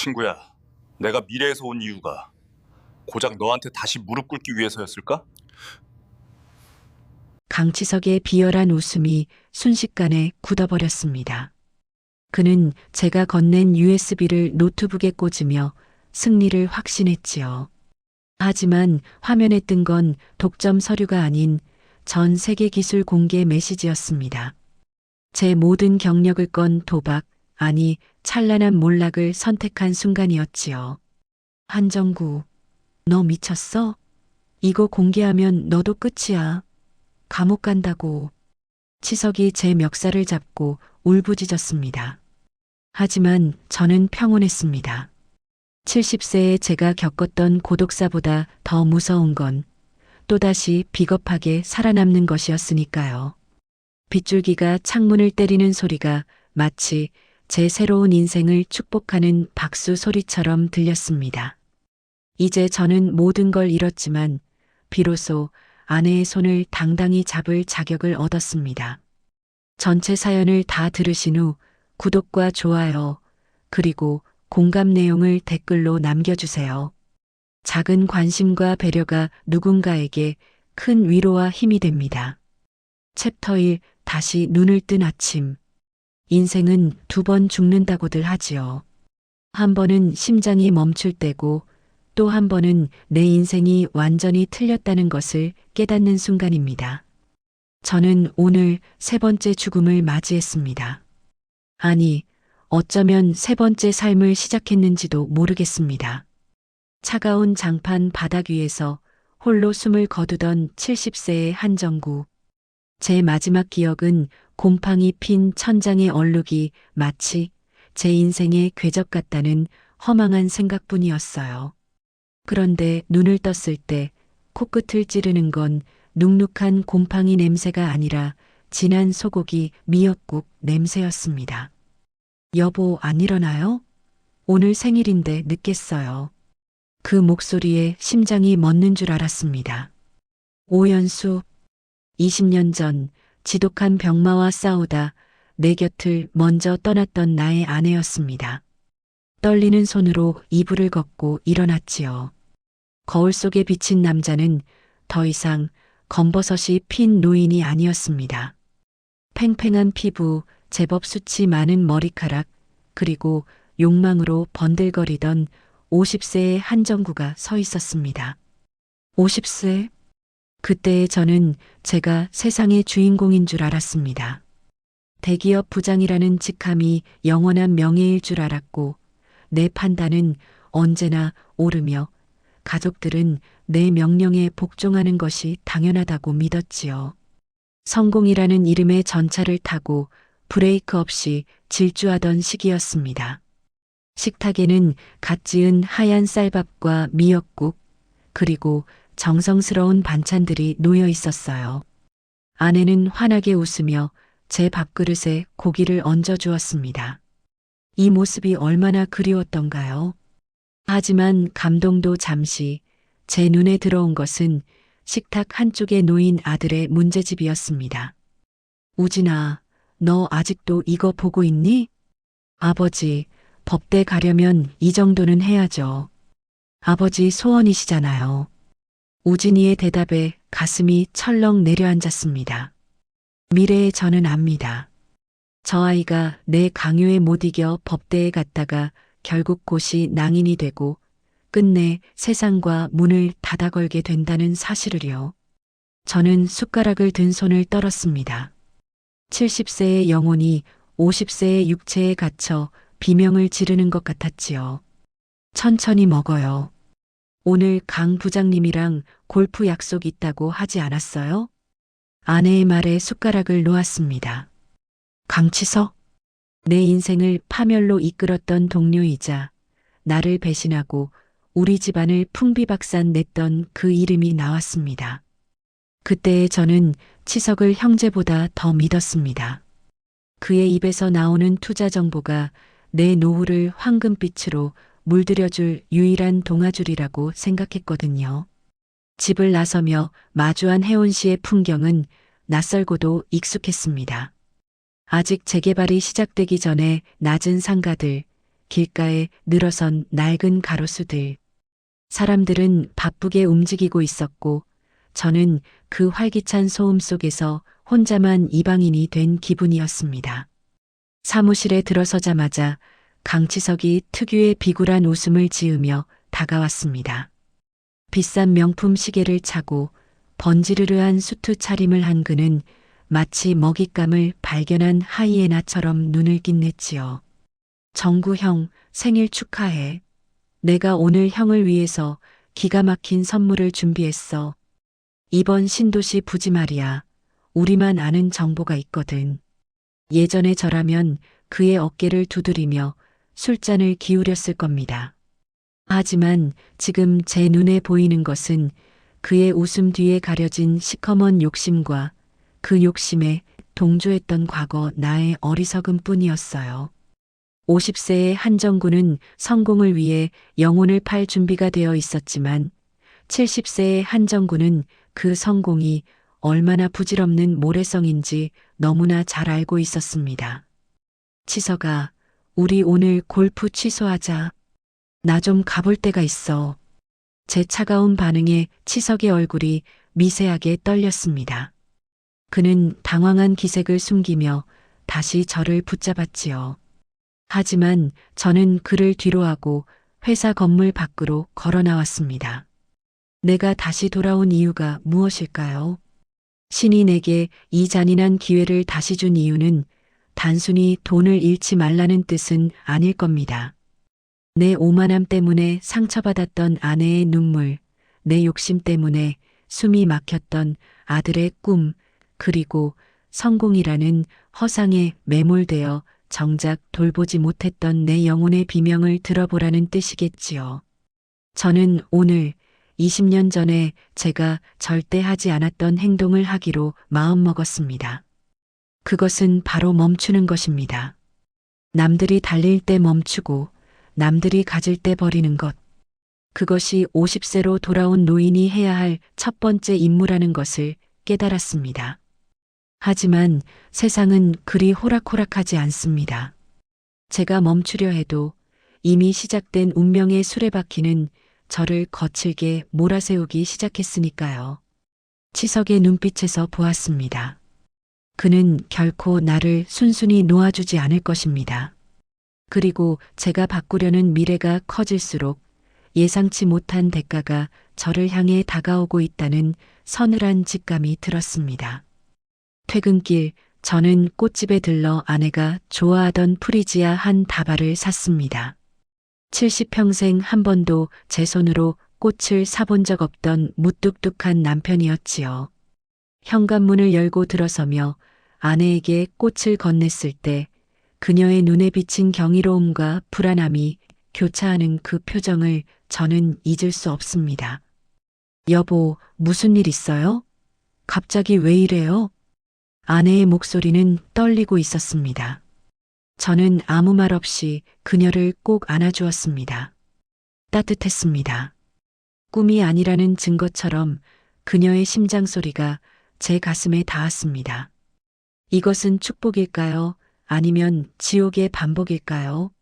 친구야, 내가 미래에서 온 이유가 고작 너한테 다시 무릎 꿇기 위해서였을까? 강치석의 비열한 웃음이 순식간에 굳어버렸습니다. 그는 제가 건넨 USB를 노트북에 꽂으며 승리를 확신했지요. 하지만 화면에 뜬 건 독점 서류가 아닌 전 세계 기술 공개 메시지였습니다. 제 모든 경력을 건 도박, 아니 찬란한 몰락을 선택한 순간이었지요. 한정구, 너 미쳤어? 이거 공개하면 너도 끝이야. 감옥 간다고. 치석이 제 멱살을 잡고 울부짖었습니다. 하지만 저는 평온했습니다. 70세에 제가 겪었던 고독사보다 더 무서운 건 또다시 비겁하게 살아남는 것이었으니까요. 빗줄기가 창문을 때리는 소리가 마치 제 새로운 인생을 축복하는 박수 소리처럼 들렸습니다. 이제 저는 모든 걸 잃었지만 비로소 아내의 손을 당당히 잡을 자격을 얻었습니다. 전체 사연을 다 들으신 후 구독과 좋아요, 그리고 공감 내용을 댓글로 남겨주세요. 작은 관심과 배려가 누군가에게 큰 위로와 힘이 됩니다. 챕터 1, 다시 눈을 뜬 아침. 인생은 2번 죽는다고들 하지요. 한 번은 심장이 멈출 때고 또 한 번은 내 인생이 완전히 틀렸다는 것을 깨닫는 순간입니다. 저는 오늘 3번째 죽음을 맞이했습니다. 아니, 어쩌면 3번째 삶을 시작했는지도 모르겠습니다. 차가운 장판 바닥 위에서 홀로 숨을 거두던 70세의 한정구. 제 마지막 기억은 곰팡이 핀 천장의 얼룩이 마치 제 인생의 궤적 같다는 허망한 생각뿐이었어요. 그런데 눈을 떴을 때 코끝을 찌르는 건 눅눅한 곰팡이 냄새가 아니라 진한 소고기 미역국 냄새였습니다. 여보, 안 일어나요? 오늘 생일인데 늦겠어요. 그 목소리에 심장이 멎는 줄 알았습니다. 오연수, 20년 전 지독한 병마와 싸우다 내 곁을 먼저 떠났던 나의 아내였습니다. 떨리는 손으로 이불을 걷고 일어났지요. 거울 속에 비친 남자는 더 이상 검버섯이 핀 노인이 아니었습니다. 팽팽한 피부, 제법 숱이 많은 머리카락, 그리고 욕망으로 번들거리던 50세의 한정구가 서 있었습니다. 50세? 그때의 저는 제가 세상의 주인공인 줄 알았습니다. 대기업 부장이라는 직함이 영원한 명예일 줄 알았고 내 판단은 언제나 옳으며 가족들은 내 명령에 복종하는 것이 당연하다고 믿었지요. 성공이라는 이름의 전차를 타고 브레이크 없이 질주하던 시기였습니다. 식탁에는 갓 지은 하얀 쌀밥과 미역국, 그리고 정성스러운 반찬들이 놓여 있었어요. 아내는 환하게 웃으며 제 밥그릇에 고기를 얹어 주었습니다. 이 모습이 얼마나 그리웠던가요? 하지만 감동도 잠시 제 눈에 들어온 것은 식탁 한쪽에 놓인 아들의 문제집이었습니다. 우진아, 너 아직도 이거 보고 있니? 아버지, 법대 가려면 이 정도는 해야죠. 아버지 소원이시잖아요. 우진이의 대답에 가슴이 철렁 내려앉았습니다. 미래의 저는 압니다. 저 아이가 내 강요에 못 이겨 법대에 갔다가 결국 곧이 낭인이 되고 끝내 세상과 문을 닫아 걸게 된다는 사실을요. 저는 숟가락을 든 손을 떨었습니다. 70세의 영혼이 50세의 육체에 갇혀 비명을 지르는 것 같았지요. 천천히 먹어요. 오늘 강 부장님이랑 골프 약속 있다고 하지 않았어요? 아내의 말에 숟가락을 놓았습니다. 강치석? 내 인생을 파멸로 이끌었던 동료이자 나를 배신하고 우리 집안을 풍비박산 냈던 그 이름이 나왔습니다. 그때의 저는 치석을 형제보다 더 믿었습니다. 그의 입에서 나오는 투자 정보가 내 노후를 황금빛으로 물들여줄 유일한 동아줄이라고 생각했거든요. 집을 나서며 마주한 혜원 씨의 풍경은 낯설고도 익숙했습니다. 아직 재개발이 시작되기 전에 낮은 상가들, 길가에 늘어선 낡은 가로수들. 사람들은 바쁘게 움직이고 있었고 저는 그 활기찬 소음 속에서 혼자만 이방인이 된 기분이었습니다. 사무실에 들어서자마자 강치석이 특유의 비굴한 웃음을 지으며 다가왔습니다. 비싼 명품 시계를 차고 번지르르한 수트 차림을 한 그는 마치 먹잇감을 발견한 하이에나처럼 눈을 빛냈지요. 정구 형, 생일 축하해. 내가 오늘 형을 위해서 기가 막힌 선물을 준비했어. 이번 신도시 부지 말이야. 우리만 아는 정보가 있거든. 예전에 저라면 그의 어깨를 두드리며 술잔을 기울였을 겁니다. 하지만 지금 제 눈에 보이는 것은 그의 웃음 뒤에 가려진 시커먼 욕심과 그 욕심에 동조했던 과거 나의 어리석음 뿐이었어요. 50세의 한정구는 성공을 위해 영혼을 팔 준비가 되어 있었지만 70세의 한정구는 그 성공이 얼마나 부질없는 모래성인지 너무나 잘 알고 있었습니다. 치서가, 우리 오늘 골프 취소하자. 나 좀 가볼 데가 있어. 제 차가운 반응에 치석의 얼굴이 미세하게 떨렸습니다. 그는 당황한 기색을 숨기며 다시 저를 붙잡았지요. 하지만 저는 그를 뒤로하고 회사 건물 밖으로 걸어 나왔습니다. 내가 다시 돌아온 이유가 무엇일까요? 신이 내게 이 잔인한 기회를 다시 준 이유는 단순히 돈을 잃지 말라는 뜻은 아닐 겁니다. 내 오만함 때문에 상처받았던 아내의 눈물, 내 욕심 때문에 숨이 막혔던 아들의 꿈, 그리고 성공이라는 허상에 매몰되어 정작 돌보지 못했던 내 영혼의 비명을 들어보라는 뜻이겠지요. 저는 오늘 20년 전에 제가 절대 하지 않았던 행동을 하기로 마음먹었습니다. 그것은 바로 멈추는 것입니다. 남들이 달릴 때 멈추고 남들이 가질 때 버리는 것. 그것이 50세로 돌아온 노인이 해야 할 첫 번째 임무라는 것을 깨달았습니다. 하지만 세상은 그리 호락호락하지 않습니다. 제가 멈추려 해도 이미 시작된 운명의 수레바퀴는 저를 거칠게 몰아세우기 시작했으니까요. 치석의 눈빛에서 보았습니다. 그는 결코 나를 순순히 놓아주지 않을 것입니다. 그리고 제가 바꾸려는 미래가 커질수록 예상치 못한 대가가 저를 향해 다가오고 있다는 서늘한 직감이 들었습니다. 퇴근길 저는 꽃집에 들러 아내가 좋아하던 프리지아 한 다발을 샀습니다. 70평생 한 번도 제 손으로 꽃을 사본 적 없던 무뚝뚝한 남편이었지요. 현관문을 열고 들어서며 아내에게 꽃을 건넸을 때 그녀의 눈에 비친 경이로움과 불안함이 교차하는 그 표정을 저는 잊을 수 없습니다. 여보, 무슨 일 있어요? 갑자기 왜 이래요? 아내의 목소리는 떨리고 있었습니다. 저는 아무 말 없이 그녀를 꼭 안아주었습니다. 따뜻했습니다. 꿈이 아니라는 증거처럼 그녀의 심장 소리가 제 가슴에 닿았습니다. 이것은 축복일까요? 아니면 지옥의 반복일까요?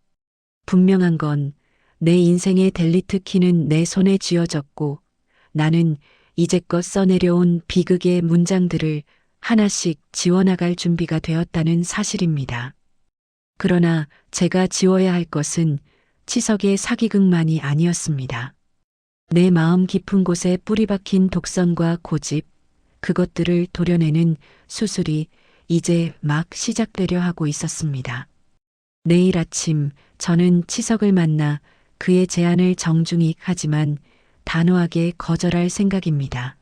분명한 건 내 인생의 델리트 키는 내 손에 쥐어졌고 나는 이제껏 써내려온 비극의 문장들을 하나씩 지워나갈 준비가 되었다는 사실입니다. 그러나 제가 지워야 할 것은 치석의 사기극만이 아니었습니다. 내 마음 깊은 곳에 뿌리 박힌 독선과 고집, 그것들을 도려내는 수술이 이제 막 시작되려 하고 있었습니다. 내일 아침 저는 치석을 만나 그의 제안을 정중히 하지만 단호하게 거절할 생각입니다.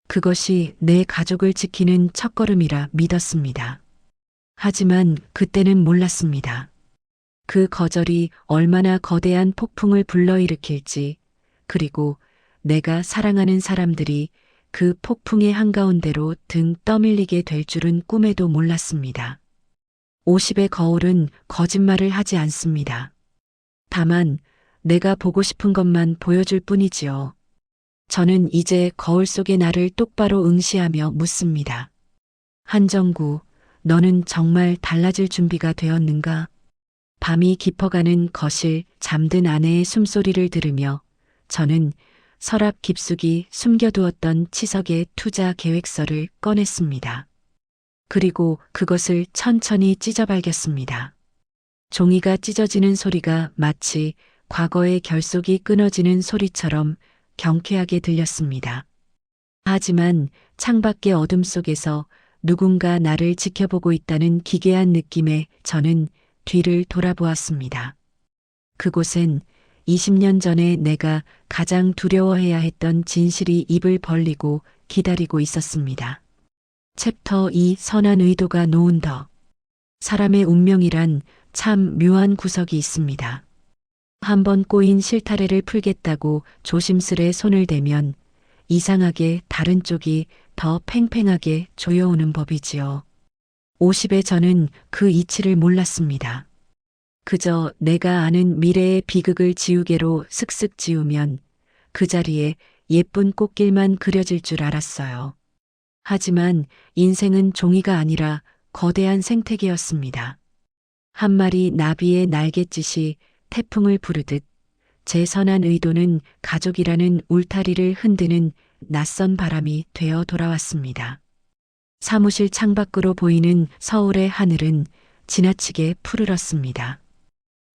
그것이 내 가족을 지키는 첫걸음이라 믿었습니다. 하지만 그때는 몰랐습니다. 그 거절이 얼마나 거대한 폭풍을 불러일으킬지, 그리고 내가 사랑하는 사람들이 그 폭풍의 한가운데로 등 떠밀리게 될 줄은 꿈에도 몰랐습니다. 50의 거울은 거짓말을 하지 않습니다. 다만 내가 보고 싶은 것만 보여줄 뿐이지요. 저는 이제 거울 속의 나를 똑바로 응시하며 묻습니다. 한정구, 너는 정말 달라질 준비가 되었는가? 밤이 깊어가는 거실, 잠든 아내의 숨소리를 들으며 저는 서랍 깊숙이 숨겨두었던 치석의 투자 계획서를 꺼냈습니다. 그리고 그것을 천천히 찢어발겼습니다. 종이가 찢어지는 소리가 마치 과거의 결속이 끊어지는 소리처럼 경쾌하게 들렸습니다. 하지만 창밖의 어둠 속에서 누군가 나를 지켜보고 있다는 기괴한 느낌에 저는 뒤를 돌아보았습니다. 그곳엔 20년 전에 내가 가장 두려워해야 했던 진실이 입을 벌리고 기다리고 있었습니다. 챕터 2 선한 의도가 놓은 더. 사람의 운명이란 참 묘한 구석이 있습니다. 한번 꼬인 실타래를 풀겠다고 조심스레 손을 대면 이상하게 다른 쪽이 더 팽팽하게 조여오는 법이지요. 50의 저는 그 이치를 몰랐습니다. 그저 내가 아는 미래의 비극을 지우개로 슥슥 지우면 그 자리에 예쁜 꽃길만 그려질 줄 알았어요. 하지만 인생은 종이가 아니라 거대한 생태계였습니다. 한 마리 나비의 날갯짓이 태풍을 부르듯 제 선한 의도는 가족이라는 울타리를 흔드는 낯선 바람이 되어 돌아왔습니다. 사무실 창밖으로 보이는 서울의 하늘은 지나치게 푸르렀습니다.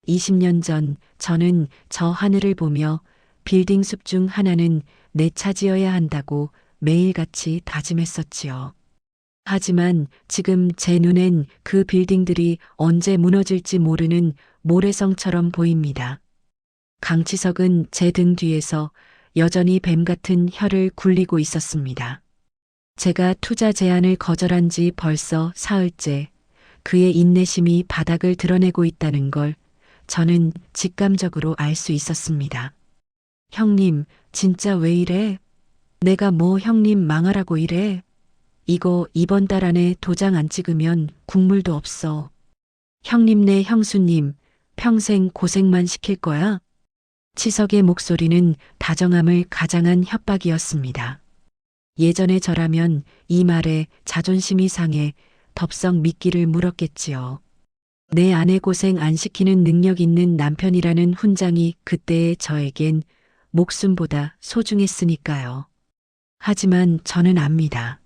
20년 전 저는 저 하늘을 보며 빌딩 숲 중 하나는 내 차지어야 한다고 매일같이 다짐했었지요. 하지만 지금 제 눈엔 그 빌딩들이 언제 무너질지 모르는 모래성처럼 보입니다. 강치석은 제 등 뒤에서 여전히 뱀 같은 혀를 굴리고 있었습니다. 제가 투자 제안을 거절한 지 벌써 사흘째 그의 인내심이 바닥을 드러내고 있다는 걸 저는 직감적으로 알 수 있었습니다. 형님, 진짜 왜 이래? 내가 뭐 형님 망하라고 이래? 이거 이번 달 안에 도장 안 찍으면 국물도 없어. 형님네 형수님, 평생 고생만 시킬 거야? 치석의 목소리는 다정함을 가장한 협박이었습니다. 예전의 저라면 이 말에 자존심이 상해 덥석 미끼를 물었겠지요. 내 아내 고생 안 시키는 능력 있는 남편이라는 훈장이 그때의 저에겐 목숨보다 소중했으니까요. 하지만 저는 압니다.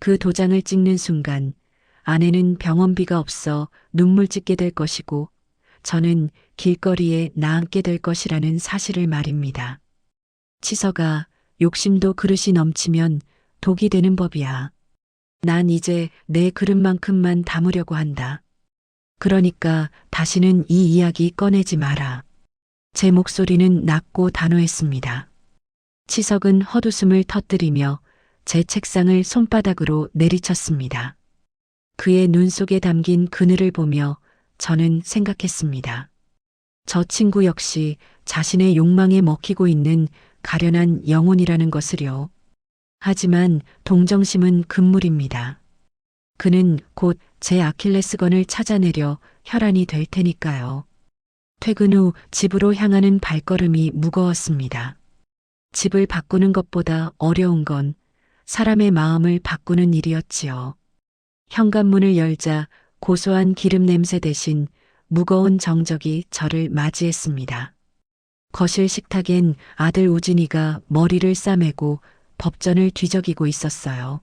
그 도장을 찍는 순간 아내는 병원비가 없어 눈물 찢게 될 것이고 저는 길거리에 나앉게 될 것이라는 사실을 말입니다. 치서가 욕심도 그릇이 넘치면 독이 되는 법이야. 난 이제 내 그릇만큼만 담으려고 한다. 그러니까 다시는 이 이야기 꺼내지 마라. 제 목소리는 낮고 단호했습니다. 치석은 헛웃음을 터뜨리며 제 책상을 손바닥으로 내리쳤습니다. 그의 눈 속에 담긴 그늘을 보며 저는 생각했습니다. 저 친구 역시 자신의 욕망에 먹히고 있는 가련한 영혼이라는 것을요. 하지만 동정심은 금물입니다. 그는 곧 제 아킬레스건을 찾아내려 혈안이 될 테니까요. 퇴근 후 집으로 향하는 발걸음이 무거웠습니다. 집을 바꾸는 것보다 어려운 건 사람의 마음을 바꾸는 일이었지요. 현관문을 열자 고소한 기름 냄새 대신 무거운 정적이 저를 맞이했습니다. 거실 식탁엔 아들 우진이가 머리를 싸매고 법전을 뒤적이고 있었어요.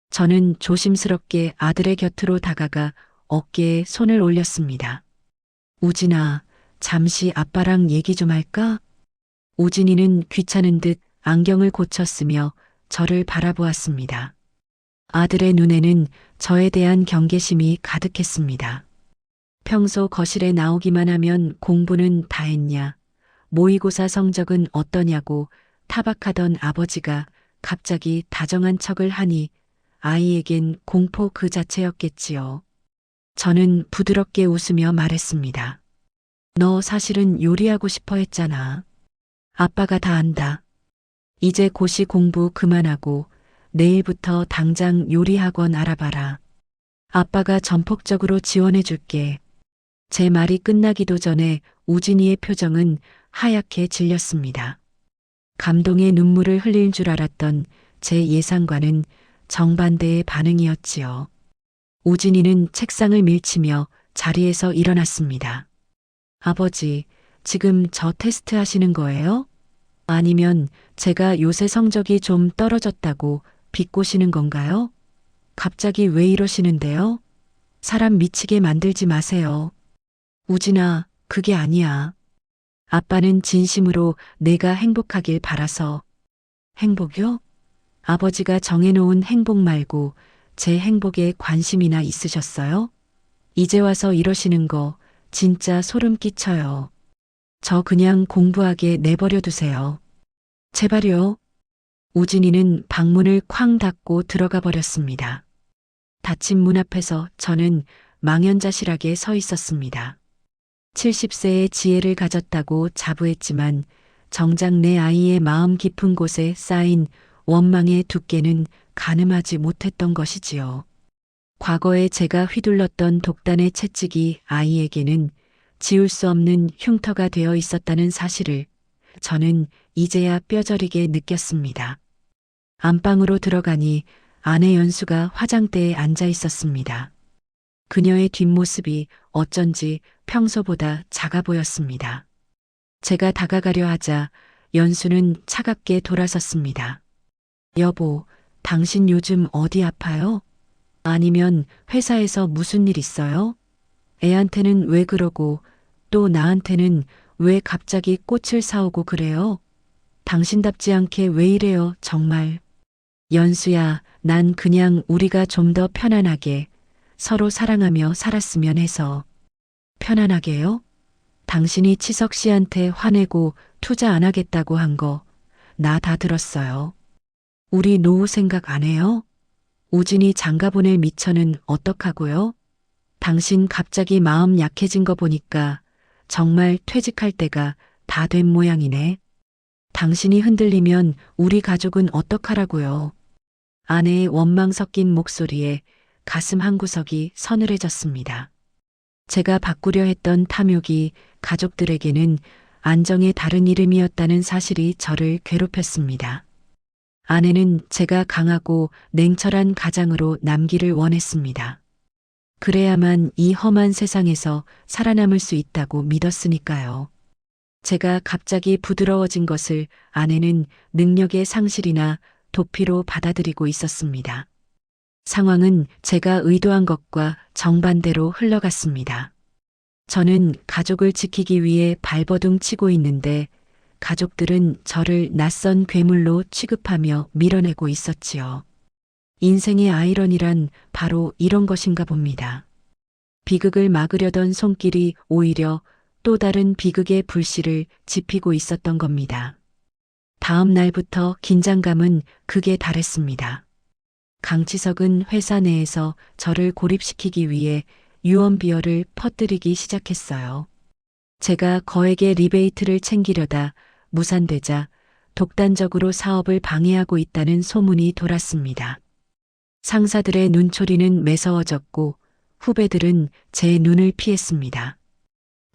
저는 조심스럽게 아들의 곁으로 다가가 어깨에 손을 올렸습니다. 우진아, 잠시 아빠랑 얘기 좀 할까? 우진이는 귀찮은 듯 안경을 고쳤으며 저를 바라보았습니다. 아들의 눈에는 저에 대한 경계심이 가득했습니다. 평소 거실에 나오기만 하면 공부는 다 했냐, 모의고사 성적은 어떠냐고 타박하던 아버지가 갑자기 다정한 척을 하니 아이에겐 공포 그 자체였겠지요. 저는 부드럽게 웃으며 말했습니다. 너 사실은 요리하고 싶어 했잖아. 아빠가 다 안다. 이제 고시 공부 그만하고 내일부터 당장 요리학원 알아봐라. 아빠가 전폭적으로 지원해 줄게. 제 말이 끝나기도 전에 우진이의 표정은 하얗게 질렸습니다. 감동의 눈물을 흘릴 줄 알았던 제 예상과는 정반대의 반응이었지요. 우진이는 책상을 밀치며 자리에서 일어났습니다. 아버지, 지금 저 테스트 하시는 거예요? 아니면 제가 요새 성적이 좀 떨어졌다고 비꼬시는 건가요? 갑자기 왜 이러시는데요? 사람 미치게 만들지 마세요. 우진아, 그게 아니야. 아빠는 진심으로 내가 행복하길 바라서. 행복이요? 아버지가 정해놓은 행복 말고 제 행복에 관심이나 있으셨어요? 이제 와서 이러시는 거 진짜 소름 끼쳐요. 저 그냥 공부하게 내버려 두세요. 제발요. 우진이는 방문을 쾅 닫고 들어가 버렸습니다. 닫힌 문 앞에서 저는 망연자실하게 서 있었습니다. 70세의 지혜를 가졌다고 자부했지만 정작 내 아이의 마음 깊은 곳에 쌓인 원망의 두께는 가늠하지 못했던 것이지요. 과거에 제가 휘둘렀던 독단의 채찍이 아이에게는 지울 수 없는 흉터가 되어 있었다는 사실을 저는 이제야 뼈저리게 느꼈습니다. 안방으로 들어가니 아내 연수가 화장대에 앉아 있었습니다. 그녀의 뒷모습이 어쩐지 평소보다 작아 보였습니다. 제가 다가가려 하자 연수는 차갑게 돌아섰습니다. 여보, 당신 요즘 어디 아파요? 아니면 회사에서 무슨 일 있어요? 애한테는 왜 그러고 또 나한테는 왜 갑자기 꽃을 사오고 그래요? 당신답지 않게 왜 이래요, 정말. 연수야, 난 그냥 우리가 좀 더 편안하게 서로 사랑하며 살았으면 해서. 편안하게요? 당신이 치석 씨한테 화내고 투자 안 하겠다고 한 거 나 다 들었어요. 우리 노후 생각 안 해요? 우진이 장가보낼 미처는 어떡하고요? 당신 갑자기 마음 약해진 거 보니까 정말 퇴직할 때가 다 된 모양이네. 당신이 흔들리면 우리 가족은 어떡하라고요? 아내의 원망 섞인 목소리에 가슴 한구석이 서늘해졌습니다. 제가 바꾸려 했던 탐욕이 가족들에게는 안정의 다른 이름이었다는 사실이 저를 괴롭혔습니다. 아내는 제가 강하고 냉철한 가장으로 남기를 원했습니다. 그래야만 이 험한 세상에서 살아남을 수 있다고 믿었으니까요. 제가 갑자기 부드러워진 것을 아내는 능력의 상실이나 도피로 받아들이고 있었습니다. 상황은 제가 의도한 것과 정반대로 흘러갔습니다. 저는 가족을 지키기 위해 발버둥 치고 있는데 가족들은 저를 낯선 괴물로 취급하며 밀어내고 있었지요. 인생의 아이러니란 바로 이런 것인가 봅니다. 비극을 막으려던 손길이 오히려 또 다른 비극의 불씨를 지피고 있었던 겁니다. 다음 날부터 긴장감은 극에 달했습니다. 강치석은 회사 내에서 저를 고립시키기 위해 유언비어를 퍼뜨리기 시작했어요. 제가 거액의 리베이트를 챙기려다 무산되자 독단적으로 사업을 방해하고 있다는 소문이 돌았습니다. 상사들의 눈초리는 매서워졌고 후배들은 제 눈을 피했습니다.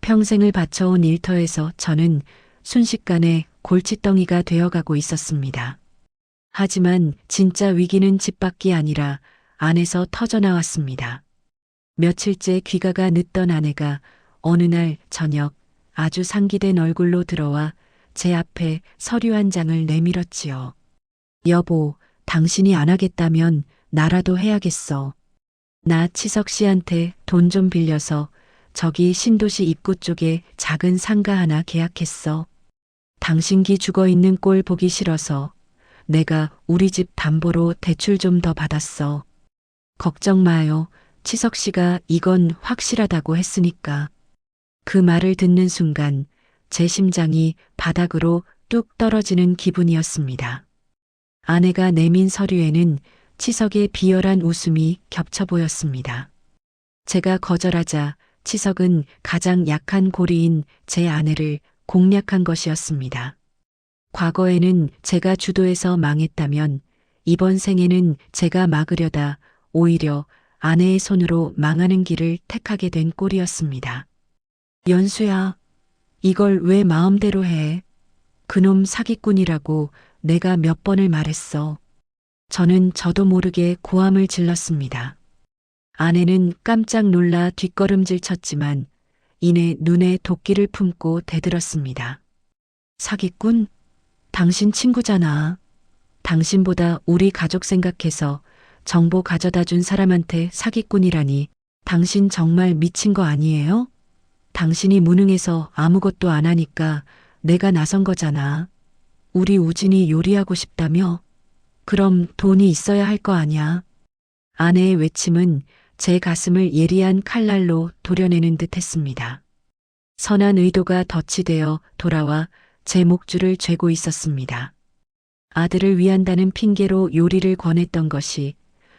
평생을 바쳐온 일터에서 저는 순식간에 골칫덩이가 되어가고 있었습니다. 하지만 진짜 위기는 집 밖이 아니라 안에서 터져나왔습니다. 며칠째 귀가가 늦던 아내가 어느 날 저녁 아주 상기된 얼굴로 들어와 제 앞에 서류 한 장을 내밀었지요. 여보, 당신이 안 하겠다면 나라도 해야겠어. 나 치석 씨한테 돈 좀 빌려서 저기 신도시 입구 쪽에 작은 상가 하나 계약했어. 당신 기 죽어 있는 꼴 보기 싫어서 내가 우리 집 담보로 대출 좀 더 받았어. 걱정 마요. 치석 씨가 이건 확실하다고 했으니까. 그 말을 듣는 순간 제 심장이 바닥으로 뚝 떨어지는 기분이었습니다. 아내가 내민 서류에는 치석의 비열한 웃음이 겹쳐 보였습니다. 제가 거절하자 치석은 가장 약한 고리인 제 아내를 공략한 것이었습니다. 과거에는 제가 주도해서 망했다면 이번 생에는 제가 막으려다 오히려 아내의 손으로 망하는 길을 택하게 된 꼴이었습니다. 연수야, 이걸 왜 마음대로 해? 그놈 사기꾼이라고 내가 몇 번을 말했어. 저는 저도 모르게 고함을 질렀습니다. 아내는 깜짝 놀라 뒷걸음질 쳤지만 이내 눈에 도끼를 품고 대들었습니다. 사기꾼? 당신 친구잖아. 당신보다 우리 가족 생각해서 정보 가져다 준 사람한테 사기꾼이라니 당신 정말 미친 거 아니에요? 당신이 무능해서 아무것도 안 하니까 내가 나선 거잖아. 우리 우진이 요리하고 싶다며? 그럼 돈이 있어야 할 거 아냐. 아내의 외침은 제 가슴을 예리한 칼날로 도려내는 듯 했습니다. 선한 의도가 덧치되어 돌아와 제 목줄을 죄고 있었습니다. 아들을 위한다는 핑계로 요리를 권했던 것이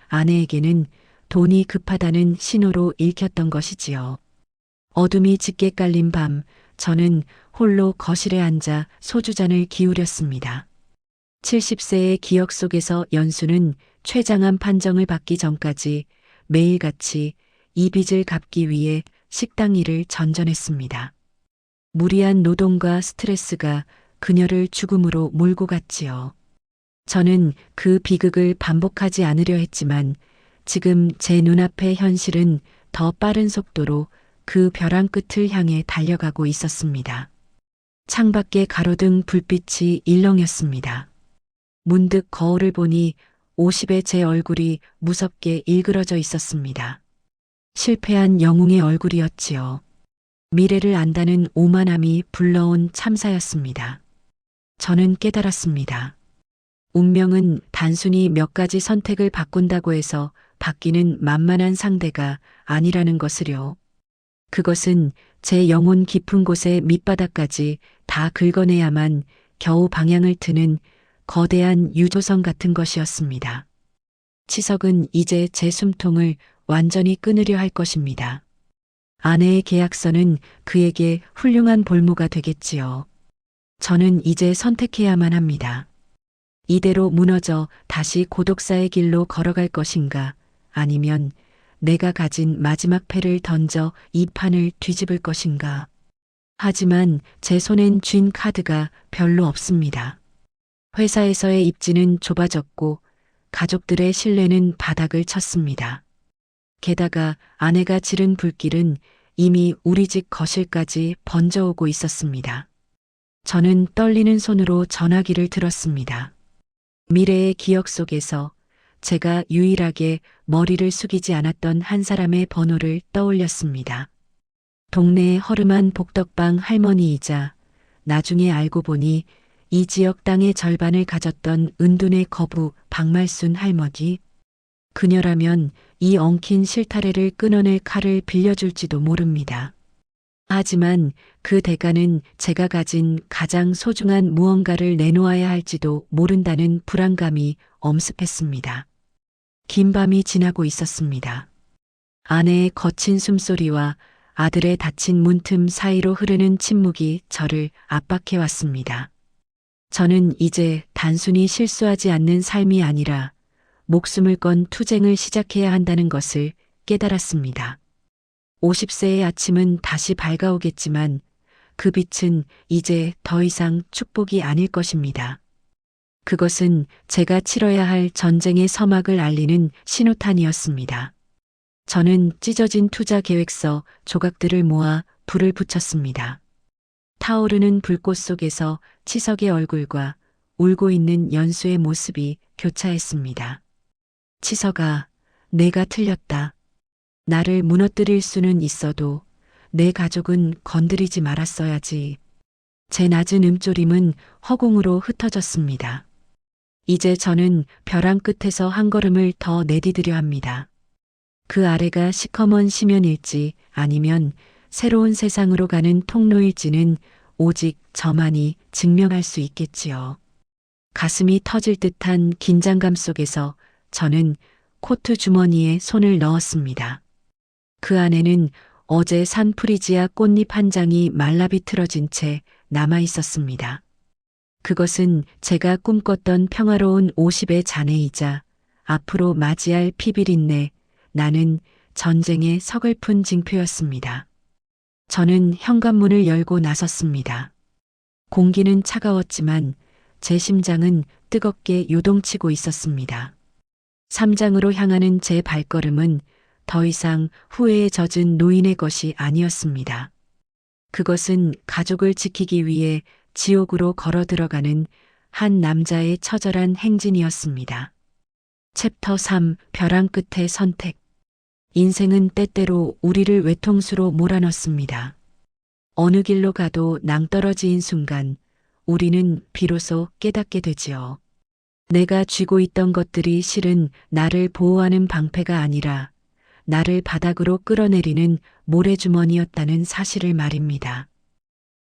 아내에게는 돈이 급하다는 신호로 읽혔던 것이지요. 어둠이 짙게 깔린 밤, 저는 홀로 거실에 앉아 소주잔을 기울였습니다. 70세의 기억 속에서 연수는 최장한 판정을 받기 전까지 매일같이 이 빚을 갚기 위해 식당 일을 전전했습니다. 무리한 노동과 스트레스가 그녀를 죽음으로 몰고 갔지요. 저는 그 비극을 반복하지 않으려 했지만 지금 제 눈앞의 현실은 더 빠른 속도로 그 벼랑 끝을 향해 달려가고 있었습니다. 창밖에 가로등 불빛이 일렁였습니다. 문득 거울을 보니 50의 제 얼굴이 무섭게 일그러져 있었습니다. 실패한 영웅의 얼굴이었지요. 미래를 안다는 오만함이 불러온 참사였습니다. 저는 깨달았습니다. 운명은 단순히 몇 가지 선택을 바꾼다고 해서 바뀌는 만만한 상대가 아니라는 것을요. 그것은 제 영혼 깊은 곳의 밑바닥까지 다 긁어내야만 겨우 방향을 트는 거대한 유조선 같은 것이었습니다. 치석은 이제 제 숨통을 완전히 끊으려 할 것입니다. 아내의 계약서는 그에게 훌륭한 볼모가 되겠지요. 저는 이제 선택해야만 합니다. 이대로 무너져 다시 고독사의 길로 걸어갈 것인가, 아니면 내가 가진 마지막 패를 던져 이 판을 뒤집을 것인가. 하지만 제 손엔 쥔 카드가 별로 없습니다. 회사에서의 입지는 좁아졌고 가족들의 신뢰는 바닥을 쳤습니다. 게다가 아내가 지른 불길은 이미 우리 집 거실까지 번져오고 있었습니다. 저는 떨리는 손으로 전화기를 들었습니다. 미래의 기억 속에서 제가 유일하게 머리를 숙이지 않았던 한 사람의 번호를 떠올렸습니다. 동네의 허름한 복덕방 할머니이자 나중에 알고 보니 이 지역 땅의 절반을 가졌던 은둔의 거부 박말순 할머니. 그녀라면 이 엉킨 실타래를 끊어낼 칼을 빌려줄지도 모릅니다. 하지만 그 대가는 제가 가진 가장 소중한 무언가를 내놓아야 할지도 모른다는 불안감이 엄습했습니다. 긴 밤이 지나고 있었습니다. 아내의 거친 숨소리와 아들의 닫힌 문틈 사이로 흐르는 침묵이 저를 압박해왔습니다. 저는 이제 단순히 실수하지 않는 삶이 아니라 목숨을 건 투쟁을 시작해야 한다는 것을 깨달았습니다. 50세의 아침은 다시 밝아오겠지만 그 빛은 이제 더 이상 축복이 아닐 것입니다. 그것은 제가 치러야 할 전쟁의 서막을 알리는 신호탄이었습니다. 저는 찢어진 투자 계획서 조각들을 모아 불을 붙였습니다. 타오르는 불꽃 속에서 치석의 얼굴과 울고 있는 연수의 모습이 교차했습니다. 치석아, 내가 틀렸다. 나를 무너뜨릴 수는 있어도 내 가족은 건드리지 말았어야지. 제 낮은 음조림은 허공으로 흩어졌습니다. 이제 저는 벼랑 끝에서 한 걸음을 더 내디디려 합니다. 그 아래가 시커먼 심연일지 아니면 새로운 세상으로 가는 통로일지는 오직 저만이 증명할 수 있겠지요. 가슴이 터질 듯한 긴장감 속에서 저는 코트 주머니에 손을 넣었습니다. 그 안에는 어제 산 프리지아 꽃잎 한 장이 말라비틀어진 채 남아 있었습니다. 그것은 제가 꿈꿨던 평화로운 50의 잔해이자 앞으로 맞이할 피비린내, 나는 전쟁의 서글픈 징표였습니다. 저는 현관문을 열고 나섰습니다. 공기는 차가웠지만 제 심장은 뜨겁게 요동치고 있었습니다. 삼장으로 향하는 제 발걸음은 더 이상 후회에 젖은 노인의 것이 아니었습니다. 그것은 가족을 지키기 위해 지옥으로 걸어 들어가는 한 남자의 처절한 행진이었습니다. 챕터 3 벼랑 끝의 선택. 인생은 때때로 우리를 외통수로 몰아넣습니다. 어느 길로 가도 낭떠러지인 순간 우리는 비로소 깨닫게 되지요. 내가 쥐고 있던 것들이 실은 나를 보호하는 방패가 아니라 나를 바닥으로 끌어내리는 모래주머니였다는 사실을 말입니다.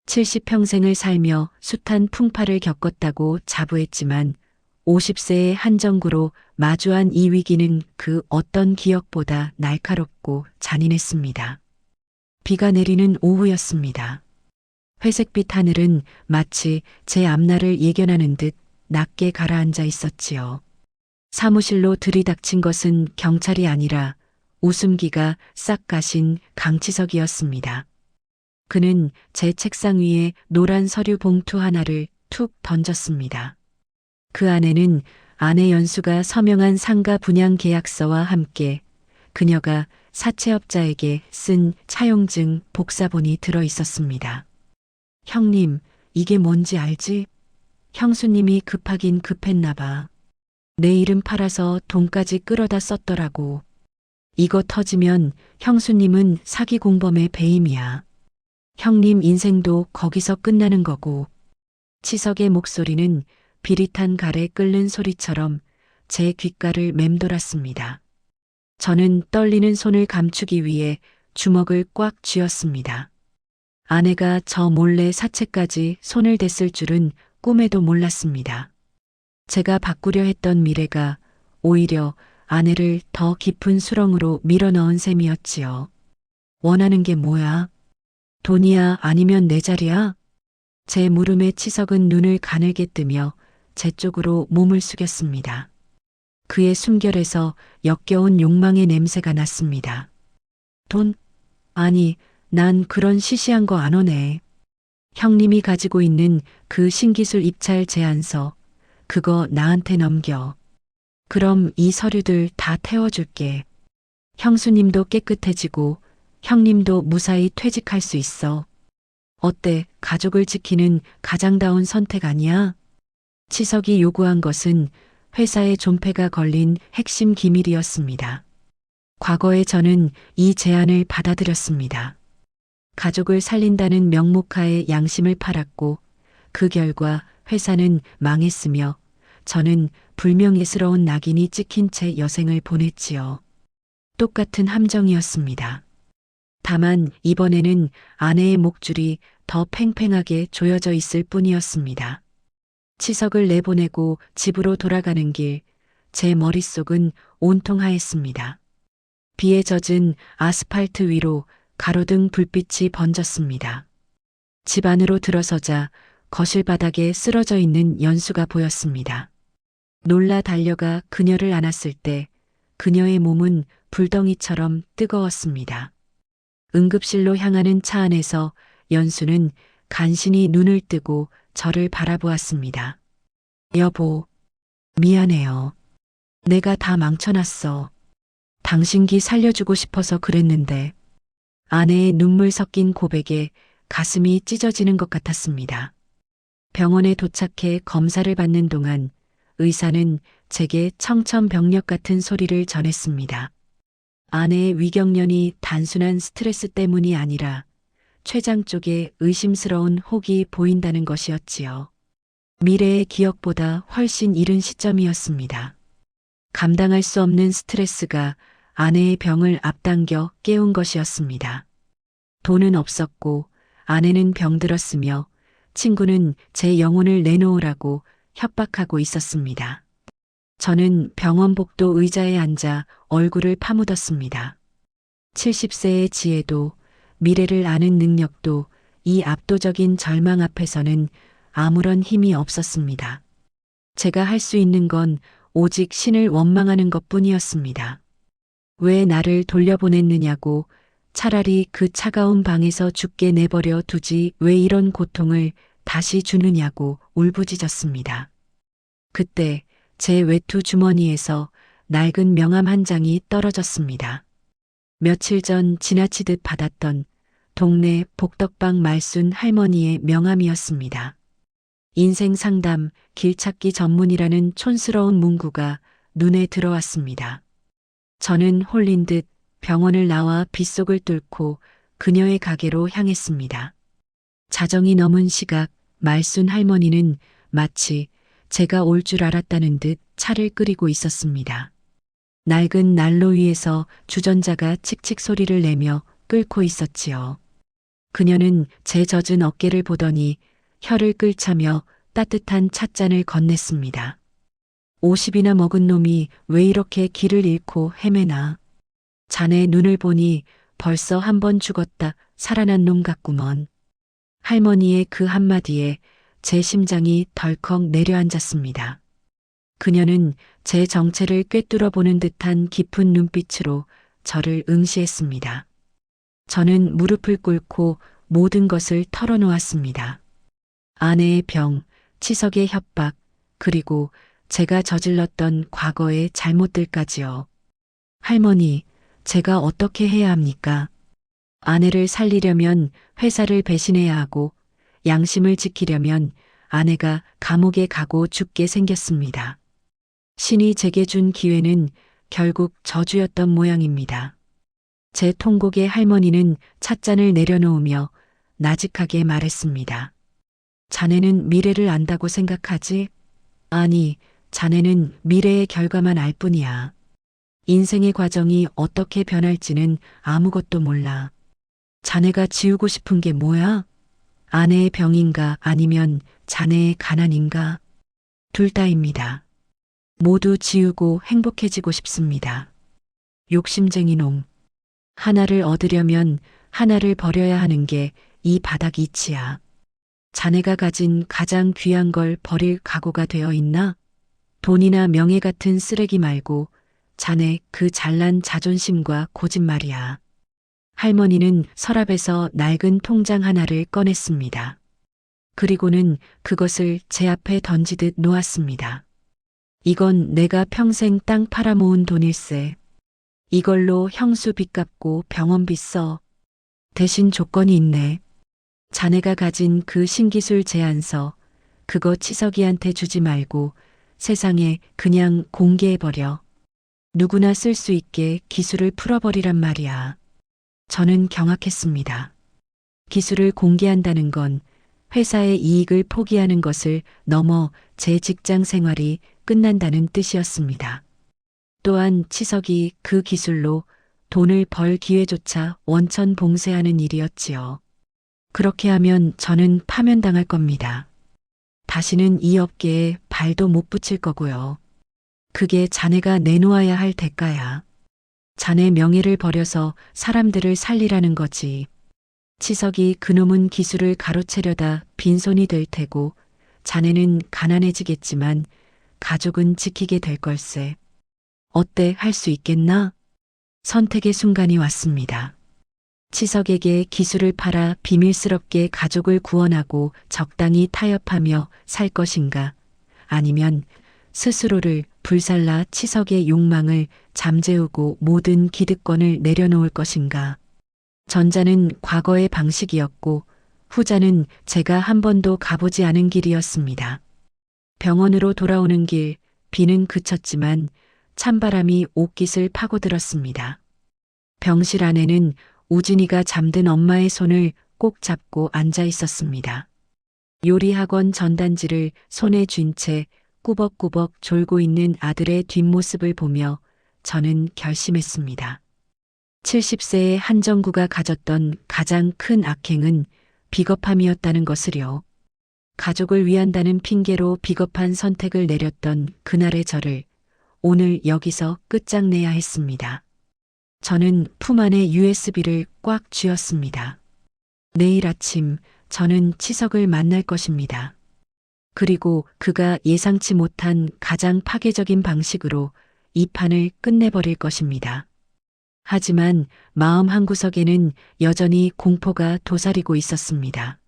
70평생을 살며 숱한 풍파를 겪었다고 자부했지만 50세의 한정구로 마주한 이 위기는 그 어떤 기억보다 날카롭고 잔인했습니다. 비가 내리는 오후였습니다. 회색빛 하늘은 마치 제 앞날을 예견하는 듯 낮게 가라앉아 있었지요. 사무실로 들이닥친 것은 경찰이 아니라 웃음기가 싹 가신 강치석이었습니다. 그는 제 책상 위에 노란 서류 봉투 하나를 툭 던졌습니다. 그 안에는 아내 연수가 서명한 상가 분양 계약서와 함께 그녀가 사채업자에게 쓴 차용증 복사본이 들어 있었습니다. 형님, 이게 뭔지 알지? 형수님이 급하긴 급했나 봐. 내 이름 팔아서 돈까지 끌어다 썼더라고. 이거 터지면 형수님은 사기 공범의 배임이야. 형님 인생도 거기서 끝나는 거고. 치석의 목소리는 비릿한 갈에 끓는 소리처럼 제 귓가를 맴돌았습니다. 저는 떨리는 손을 감추기 위해 주먹을 꽉 쥐었습니다. 아내가 저 몰래 사채까지 손을 댔을 줄은 꿈에도 몰랐습니다. 제가 바꾸려 했던 미래가 오히려 아내를 더 깊은 수렁으로 밀어넣은 셈이었지요. 원하는 게 뭐야? 돈이야 아니면 내 자리야? 제 물음에 치석은 눈을 가늘게 뜨며 제 쪽으로 몸을 숙였습니다. 그의 숨결에서 역겨운 욕망의 냄새가 났습니다. 돈? 아니, 난 그런 시시한 거 안 오네. 형님이 가지고 있는 그 신기술 입찰 제안서, 그거 나한테 넘겨. 그럼 이 서류들 다 태워줄게. 형수님도 깨끗해지고 형님도 무사히 퇴직할 수 있어. 어때? 가족을 지키는 가장다운 선택 아니야? 치석이 요구한 것은 회사의 존폐가 걸린 핵심 기밀이었습니다. 과거에 저는 이 제안을 받아들였습니다. 가족을 살린다는 명목하에 양심을 팔았고 그 결과 회사는 망했으며 저는 불명예스러운 낙인이 찍힌 채 여생을 보냈지요. 똑같은 함정이었습니다. 다만 이번에는 아내의 목줄이 더 팽팽하게 조여져 있을 뿐이었습니다. 치석을 내보내고 집으로 돌아가는 길, 제 머릿속은 온통 하였습니다. 비에 젖은 아스팔트 위로 가로등 불빛이 번졌습니다. 집 안으로 들어서자 거실 바닥에 쓰러져 있는 연수가 보였습니다. 놀라 달려가 그녀를 안았을 때 그녀의 몸은 불덩이처럼 뜨거웠습니다. 응급실로 향하는 차 안에서 연수는 간신히 눈을 뜨고 저를 바라보았습니다. 여보, 미안해요. 내가 다 망쳐놨어. 당신 기 살려주고 싶어서 그랬는데. 아내의 눈물 섞인 고백에 가슴이 찢어지는 것 같았습니다. 병원에 도착해 검사를 받는 동안 의사는 제게 청천벽력 같은 소리를 전했습니다. 아내의 위경련이 단순한 스트레스 때문이 아니라 췌장 쪽에 의심스러운 혹이 보인다는 것이었지요. 미래의 기억보다 훨씬 이른 시점이었습니다. 감당할 수 없는 스트레스가 아내의 병을 앞당겨 깨운 것이었습니다. 돈은 없었고 아내는 병들었으며 친구는 제 영혼을 내놓으라고 협박하고 있었습니다. 저는 병원 복도 의자에 앉아 얼굴을 파묻었습니다. 70세의 지혜도 미래를 아는 능력도 이 압도적인 절망 앞에서는 아무런 힘이 없었습니다. 제가 할 수 있는 건 오직 신을 원망하는 것뿐이었습니다. 왜 나를 돌려보냈느냐고, 차라리 그 차가운 방에서 죽게 내버려 두지 왜 이런 고통을 다시 주느냐고 울부짖었습니다. 그때 제 외투 주머니에서 낡은 명함 한 장이 떨어졌습니다. 며칠 전 지나치듯 받았던 동네 복덕방 말순 할머니의 명함이었습니다. 인생 상담, 길찾기 전문이라는 촌스러운 문구가 눈에 들어왔습니다. 저는 홀린 듯 병원을 나와 빗속을 뚫고 그녀의 가게로 향했습니다. 자정이 넘은 시각, 말순 할머니는 마치 제가 올 줄 알았다는 듯 차를 끓이고 있었습니다. 낡은 난로 위에서 주전자가 칙칙 소리를 내며 끓고 있었지요. 그녀는 제 젖은 어깨를 보더니 혀를 끌차며 따뜻한 찻잔을 건넸습니다. 50이나 먹은 놈이 왜 이렇게 길을 잃고 헤매나. 자네 눈을 보니 벌써 한 번 죽었다 살아난 놈 같구먼. 할머니의 그 한마디에 제 심장이 덜컥 내려앉았습니다. 그녀는 제 정체를 꿰뚫어 보는 듯한 깊은 눈빛으로 저를 응시했습니다. 저는 무릎을 꿇고 모든 것을 털어놓았습니다. 아내의 병, 치석의 협박, 그리고 제가 저질렀던 과거의 잘못들까지요. 할머니, 제가 어떻게 해야 합니까? 아내를 살리려면 회사를 배신해야 하고 양심을 지키려면 아내가 감옥에 가고 죽게 생겼습니다. 신이 제게 준 기회는 결국 저주였던 모양입니다. 제 통곡에 할머니는 찻잔을 내려놓으며 나직하게 말했습니다. 자네는 미래를 안다고 생각하지? 아니, 자네는 미래의 결과만 알 뿐이야. 인생의 과정이 어떻게 변할지는 아무것도 몰라. 자네가 지우고 싶은 게 뭐야? 아내의 병인가 아니면 자네의 가난인가? 둘 다입니다. 모두 지우고 행복해지고 싶습니다. 욕심쟁이 놈. 하나를 얻으려면 하나를 버려야 하는 게 이 바닥 이치야. 자네가 가진 가장 귀한 걸 버릴 각오가 되어 있나? 돈이나 명예 같은 쓰레기 말고 자네 그 잘난 자존심과 고집말이야. 할머니는 서랍에서 낡은 통장 하나를 꺼냈습니다. 그리고는 그것을 제 앞에 던지듯 놓았습니다. 이건 내가 평생 땅 팔아모은 돈일세. 이걸로 형수 빚 갚고 병원비 써. 대신 조건이 있네. 자네가 가진 그 신기술 제안서, 그거 치석이한테 주지 말고 세상에 그냥 공개해버려. 누구나 쓸 수 있게 기술을 풀어버리란 말이야. 저는 경악했습니다. 기술을 공개한다는 건 회사의 이익을 포기하는 것을 넘어 제 직장 생활이 끝난다는 뜻이었습니다. 또한 치석이 그 기술로 돈을 벌 기회조차 원천봉쇄하는 일이었지요. 그렇게 하면 저는 파면당할 겁니다. 다시는 이 업계에 발도 못 붙일 거고요. 그게 자네가 내놓아야 할 대가야. 자네 명예를 버려서 사람들을 살리라는 거지. 치석이 그놈은 기술을 가로채려다 빈손이 될 테고 자네는 가난해지겠지만 가족은 지키게 될 걸세. 어때, 할 수 있겠나? 선택의 순간이 왔습니다. 치석에게 기술을 팔아 비밀스럽게 가족을 구원하고 적당히 타협하며 살 것인가? 아니면 스스로를 불살라 치석의 욕망을 잠재우고 모든 기득권을 내려놓을 것인가? 전자는 과거의 방식이었고 후자는 제가 한 번도 가보지 않은 길이었습니다. 병원으로 돌아오는 길, 비는 그쳤지만 찬바람이 옷깃을 파고들었습니다. 병실 안에는 우진이가 잠든 엄마의 손을 꼭 잡고 앉아 있었습니다. 요리학원 전단지를 손에 쥔 채 꾸벅꾸벅 졸고 있는 아들의 뒷모습을 보며 저는 결심했습니다. 70세의 한정구가 가졌던 가장 큰 악행은 비겁함이었다는 것을요. 가족을 위한다는 핑계로 비겁한 선택을 내렸던 그날의 저를 오늘 여기서 끝장내야 했습니다. 저는 품 안에 USB를 꽉 쥐었습니다. 내일 아침 저는 치석을 만날 것입니다. 그리고 그가 예상치 못한 가장 파괴적인 방식으로 이 판을 끝내버릴 것입니다. 하지만 마음 한구석에는 여전히 공포가 도사리고 있었습니다.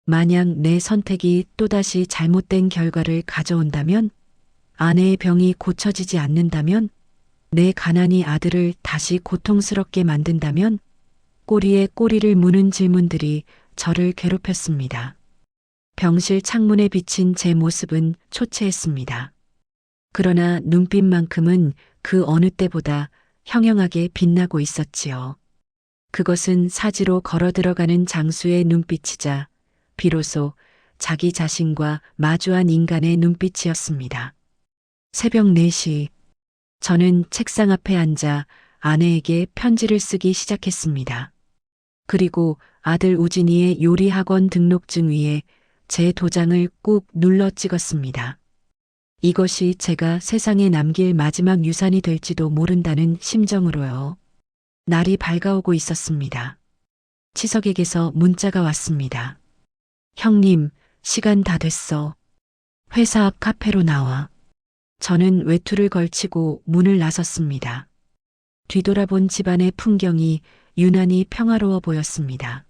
만약 내 선택이 또다시 잘못된 결과를 가져온다면? 아내의 병이 고쳐지지 않는다면? 내 가난이 아들을 다시 고통스럽게 만든다면? 꼬리에 꼬리를 무는 질문들이 저를 괴롭혔습니다. 병실 창문에 비친 제 모습은 초췌했습니다. 그러나 눈빛만큼은 그 어느 때보다 형형하게 빛나고 있었지요. 그것은 사지로 걸어 들어가는 장수의 눈빛이자 비로소 자기 자신과 마주한 인간의 눈빛이었습니다. 새벽 4시, 저는 책상 앞에 앉아 아내에게 편지를 쓰기 시작했습니다. 그리고 아들 우진이의 요리학원 등록증 위에 제 도장을 꾹 눌러 찍었습니다. 이것이 제가 세상에 남길 마지막 유산이 될지도 모른다는 심정으로요. 날이 밝아오고 있었습니다. 치석에게서 문자가 왔습니다. 형님, 시간 다 됐어. 회사 앞 카페로 나와. 저는 외투를 걸치고 문을 나섰습니다. 뒤돌아본 집안의 풍경이 유난히 평화로워 보였습니다.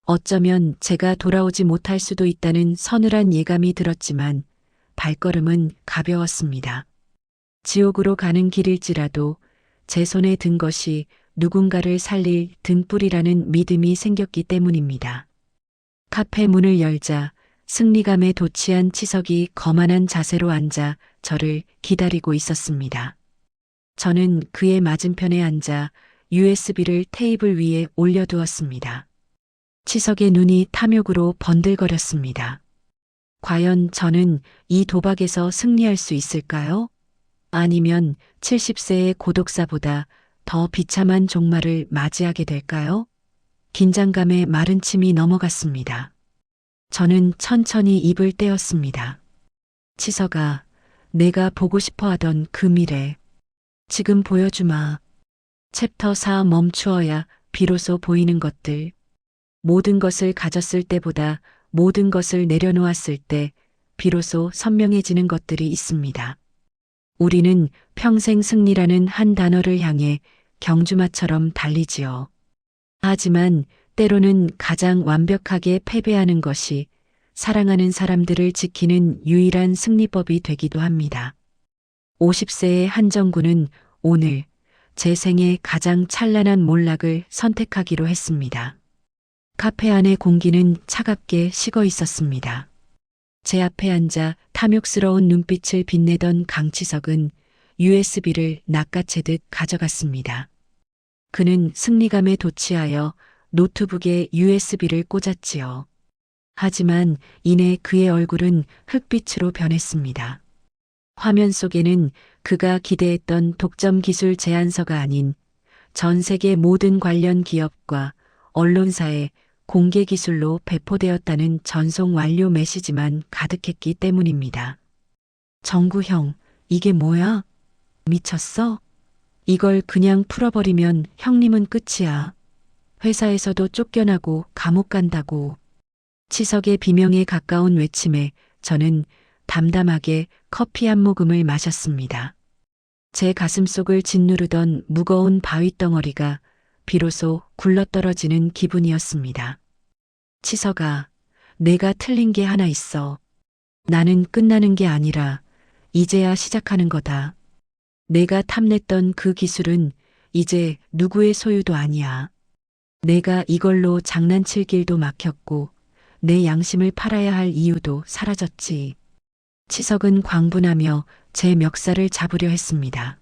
어쩌면 제가 돌아오지 못할 수도 있다는 서늘한 예감이 들었지만 발걸음은 가벼웠습니다. 지옥으로 가는 길일지라도 제 손에 든 것이 누군가를 살릴 등불이라는 믿음이 생겼기 때문입니다. 카페 문을 열자 승리감에 도취한 치석이 거만한 자세로 앉아 저를 기다리고 있었습니다. 저는 그의 맞은편에 앉아 USB를 테이블 위에 올려두었습니다. 치석의 눈이 탐욕으로 번들거렸습니다. 과연 저는 이 도박에서 승리할 수 있을까요? 아니면 70세의 고독사보다 더 비참한 종말을 맞이하게 될까요? 긴장감에 마른 침이 넘어갔습니다. 저는 천천히 입을 떼었습니다. 치석아, 내가 보고 싶어 하던 그 미래. 지금 보여주마. 챕터 4 멈추어야 비로소 보이는 것들. 모든 것을 가졌을 때보다 모든 것을 내려놓았을 때 비로소 선명해지는 것들이 있습니다. 우리는 평생 승리라는 한 단어를 향해 경주마처럼 달리지요. 하지만 때로는 가장 완벽하게 패배하는 것이 사랑하는 사람들을 지키는 유일한 승리법이 되기도 합니다. 50세의 한정구는 오늘 제 생의 가장 찬란한 몰락을 선택하기로 했습니다. 카페 안의 공기는 차갑게 식어 있었습니다. 제 앞에 앉아 탐욕스러운 눈빛을 빛내던 강치석은 USB를 낚아채듯 가져갔습니다. 그는 승리감에 도취하여 노트북에 USB를 꽂았지요. 하지만 이내 그의 얼굴은 흑빛으로 변했습니다. 화면 속에는 그가 기대했던 독점 기술 제안서가 아닌 전 세계 모든 관련 기업과 언론사에 공개 기술로 배포되었다는 전송 완료 메시지만 가득했기 때문입니다. 정구형, 이게 뭐야? 미쳤어? 이걸 그냥 풀어버리면 형님은 끝이야. 회사에서도 쫓겨나고 감옥 간다고. 치석의 비명에 가까운 외침에 저는 담담하게 커피 한 모금을 마셨습니다. 제 가슴속을 짓누르던 무거운 바위덩어리가 비로소 굴러떨어지는 기분이었습니다. 치석아, 내가 틀린 게 하나 있어. 나는 끝나는 게 아니라 이제야 시작하는 거다. 내가 탐냈던 그 기술은 이제 누구의 소유도 아니야. 내가 이걸로 장난칠 길도 막혔고 내 양심을 팔아야 할 이유도 사라졌지. 치석은 광분하며 제 멱살을 잡으려 했습니다.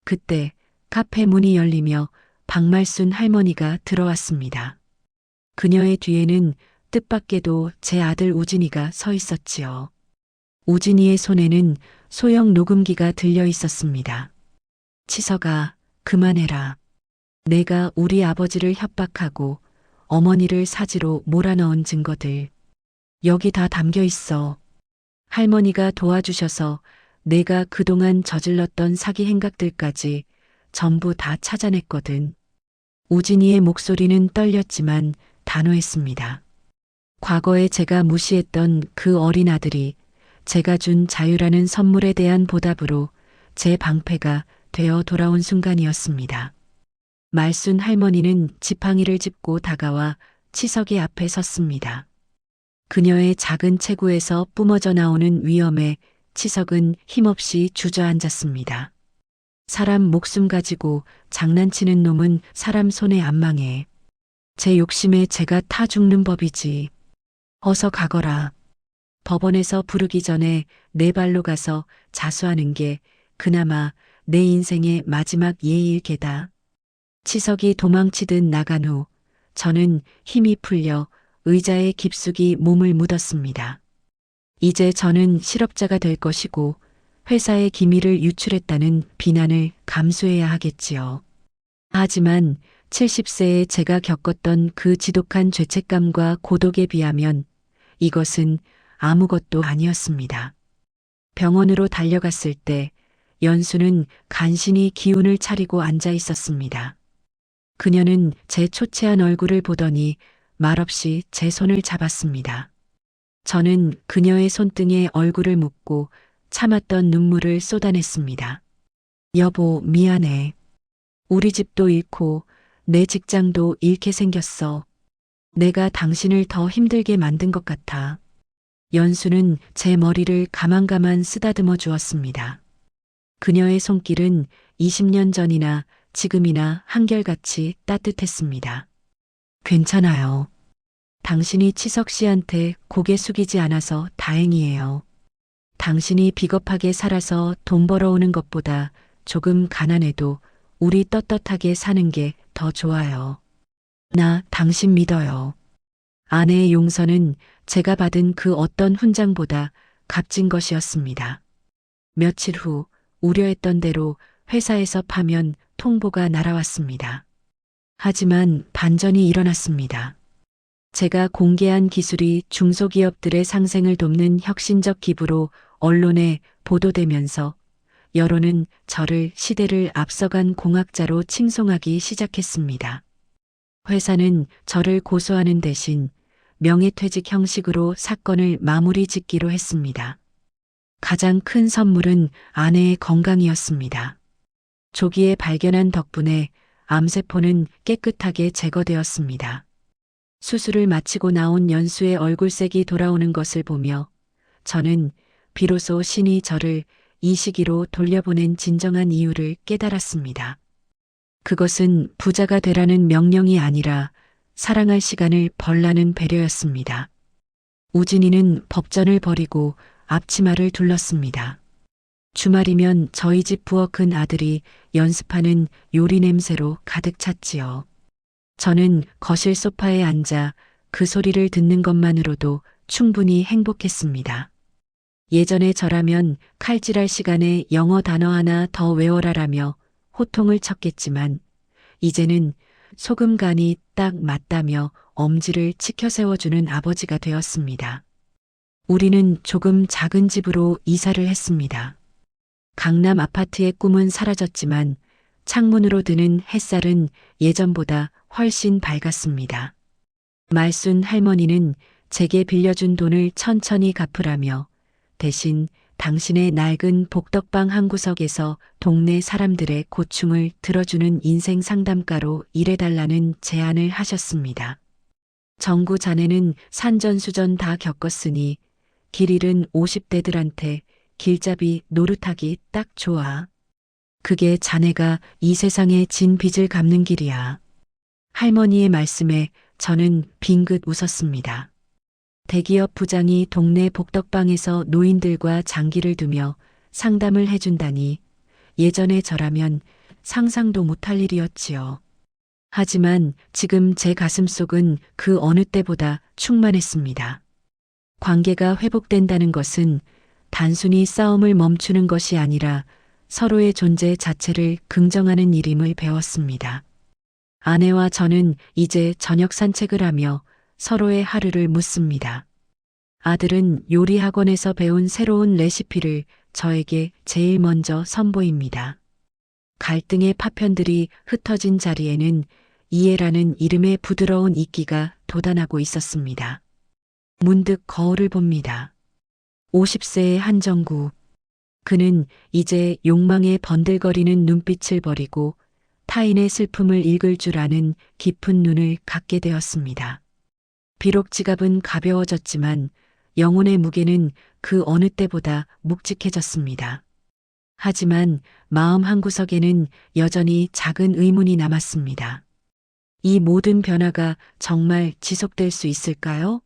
그때 카페 문이 열리며 박말순 할머니가 들어왔습니다. 그녀의 뒤에는 뜻밖에도 제 아들 우진이가 서 있었지요. 우진이의 손에는 소형 녹음기가 들려 있었습니다. 치석아, 그만해라. 내가 우리 아버지를 협박하고 어머니를 사지로 몰아넣은 증거들. 여기 다 담겨 있어. 할머니가 도와주셔서 내가 그동안 저질렀던 사기 행각들까지 전부 다 찾아냈거든. 우진이의 목소리는 떨렸지만 단호했습니다. 과거에 제가 무시했던 그 어린 아들이 제가 준 자유라는 선물에 대한 보답으로 제 방패가 되어 돌아온 순간이었습니다. 말순 할머니는 지팡이를 짚고 다가와 치석이 앞에 섰습니다. 그녀의 작은 체구에서 뿜어져 나오는 위엄에 치석은 힘없이 주저앉았습니다. 사람 목숨 가지고 장난치는 놈은 사람 손에 안 망해. 제 욕심에 제가 타 죽는 법이지. 어서 가거라. 법원에서 부르기 전에 내 발로 가서 자수하는 게 그나마 내 인생의 마지막 예의일 게다. 치석이 도망치듯 나간 후 저는 힘이 풀려 의자에 깊숙이 몸을 묻었습니다. 이제 저는 실업자가 될 것이고 회사의 기밀을 유출했다는 비난을 감수해야 하겠지요. 하지만 70세에 제가 겪었던 그 지독한 죄책감과 고독에 비하면 이것은 아무것도 아니었습니다. 병원으로 달려갔을 때 연수는 간신히 기운을 차리고 앉아 있었습니다. 그녀는 제 초췌한 얼굴을 보더니 말없이 제 손을 잡았습니다. 저는 그녀의 손등에 얼굴을 묻고 참았던 눈물을 쏟아냈습니다. 여보, 미안해. 우리 집도 잃고 내 직장도 잃게 생겼어. 내가 당신을 더 힘들게 만든 것 같아. 연수는 제 머리를 가만가만 쓰다듬어 주었습니다. 그녀의 손길은 20년 전이나 지금이나 한결같이 따뜻했습니다. 괜찮아요. 당신이 치석 씨한테 고개 숙이지 않아서 다행이에요. 당신이 비겁하게 살아서 돈 벌어오는 것보다 조금 가난해도 우리 떳떳하게 사는 게 더 좋아요. 나 당신 믿어요. 아내의 용서는 제가 받은 그 어떤 훈장보다 값진 것이었습니다. 며칠 후 우려했던 대로 회사에서 파면 통보가 날아왔습니다. 하지만 반전이 일어났습니다. 제가 공개한 기술이 중소기업들의 상생을 돕는 혁신적 기부로 언론에 보도되면서 여론은 저를 시대를 앞서간 공학자로 칭송하기 시작했습니다. 회사는 저를 고소하는 대신 명예퇴직 형식으로 사건을 마무리 짓기로 했습니다. 가장 큰 선물은 아내의 건강이었습니다. 조기에 발견한 덕분에 암세포는 깨끗하게 제거되었습니다. 수술을 마치고 나온 연수의 얼굴색이 돌아오는 것을 보며 저는 비로소 신이 저를 이 시기로 돌려보낸 진정한 이유를 깨달았습니다. 그것은 부자가 되라는 명령이 아니라 사랑할 시간을 벌라는 배려였습니다. 우진이는 법전을 벌이고 앞치마를 둘렀습니다. 주말이면 저희 집 부엌 큰 아들이 연습하는 요리 냄새로 가득 찼지요. 저는 거실 소파에 앉아 그 소리를 듣는 것만으로도 충분히 행복했습니다. 예전에 저라면 칼질할 시간에 영어 단어 하나 더 외워라라며 호통을 쳤겠지만 이제는 소금 간이 딱 맞다며 엄지를 치켜 세워주는 아버지가 되었습니다. 우리는 조금 작은 집으로 이사를 했습니다. 강남 아파트의 꿈은 사라졌지만 창문으로 드는 햇살은 예전보다 훨씬 밝았습니다. 말순 할머니는 제게 빌려준 돈을 천천히 갚으라며 대신 당신의 낡은 복덕방 한 구석에서 동네 사람들의 고충을 들어주는 인생 상담가로 일해달라는 제안을 하셨습니다. 정구 자네는 산전수전 다 겪었으니 길 잃은 50대들한테 길잡이 노릇하기 딱 좋아. 그게 자네가 이 세상에 진 빚을 갚는 길이야. 할머니의 말씀에 저는 빙긋 웃었습니다. 대기업 부장이 동네 복덕방에서 노인들과 장기를 두며 상담을 해준다니 예전에 저라면 상상도 못할 일이었지요. 하지만 지금 제 가슴속은 그 어느 때보다 충만했습니다. 관계가 회복된다는 것은 단순히 싸움을 멈추는 것이 아니라 서로의 존재 자체를 긍정하는 일임을 배웠습니다. 아내와 저는 이제 저녁 산책을 하며 서로의 하루를 묻습니다. 아들은 요리 학원에서 배운 새로운 레시피를 저에게 제일 먼저 선보입니다. 갈등의 파편들이 흩어진 자리에는 이해라는 이름의 부드러운 이끼가 돋아나고 있었습니다. 문득 거울을 봅니다. 50세의 한정구. 그는 이제 욕망에 번들거리는 눈빛을 버리고 타인의 슬픔을 읽을 줄 아는 깊은 눈을 갖게 되었습니다. 비록 지갑은 가벼워졌지만 영혼의 무게는 그 어느 때보다 묵직해졌습니다. 하지만 마음 한구석에는 여전히 작은 의문이 남았습니다. 이 모든 변화가 정말 지속될 수 있을까요?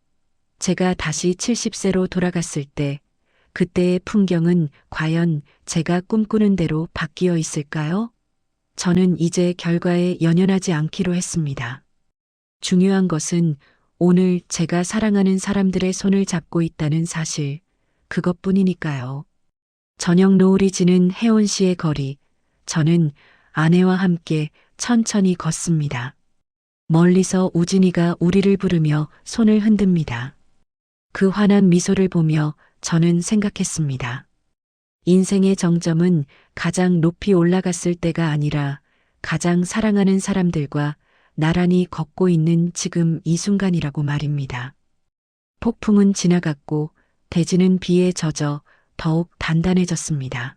제가 다시 70세로 돌아갔을 때 그때의 풍경은 과연 제가 꿈꾸는 대로 바뀌어 있을까요? 저는 이제 결과에 연연하지 않기로 했습니다. 중요한 것은 오늘 제가 사랑하는 사람들의 손을 잡고 있다는 사실, 그것뿐이니까요. 저녁 노을이 지는 혜원시의 거리, 저는 아내와 함께 천천히 걷습니다. 멀리서 우진이가 우리를 부르며 손을 흔듭니다. 그 환한 미소를 보며 저는 생각했습니다. 인생의 정점은 가장 높이 올라갔을 때가 아니라 가장 사랑하는 사람들과 나란히 걷고 있는 지금 이 순간이라고 말입니다. 폭풍은 지나갔고 대지는 비에 젖어 더욱 단단해졌습니다.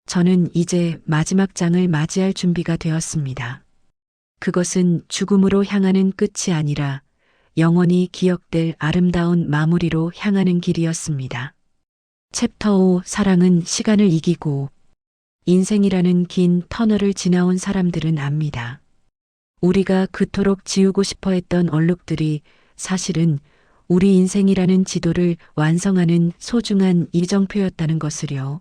저는 이제 마지막 장을 맞이할 준비가 되었습니다. 그것은 죽음으로 향하는 끝이 아니라 영원히 기억될 아름다운 마무리로 향하는 길이었습니다. 챕터 5 사랑은 시간을 이기고 인생이라는 긴 터널을 지나온 사람들은 압니다. 우리가 그토록 지우고 싶어 했던 얼룩들이 사실은 우리 인생이라는 지도를 완성하는 소중한 이정표였다는 것을요.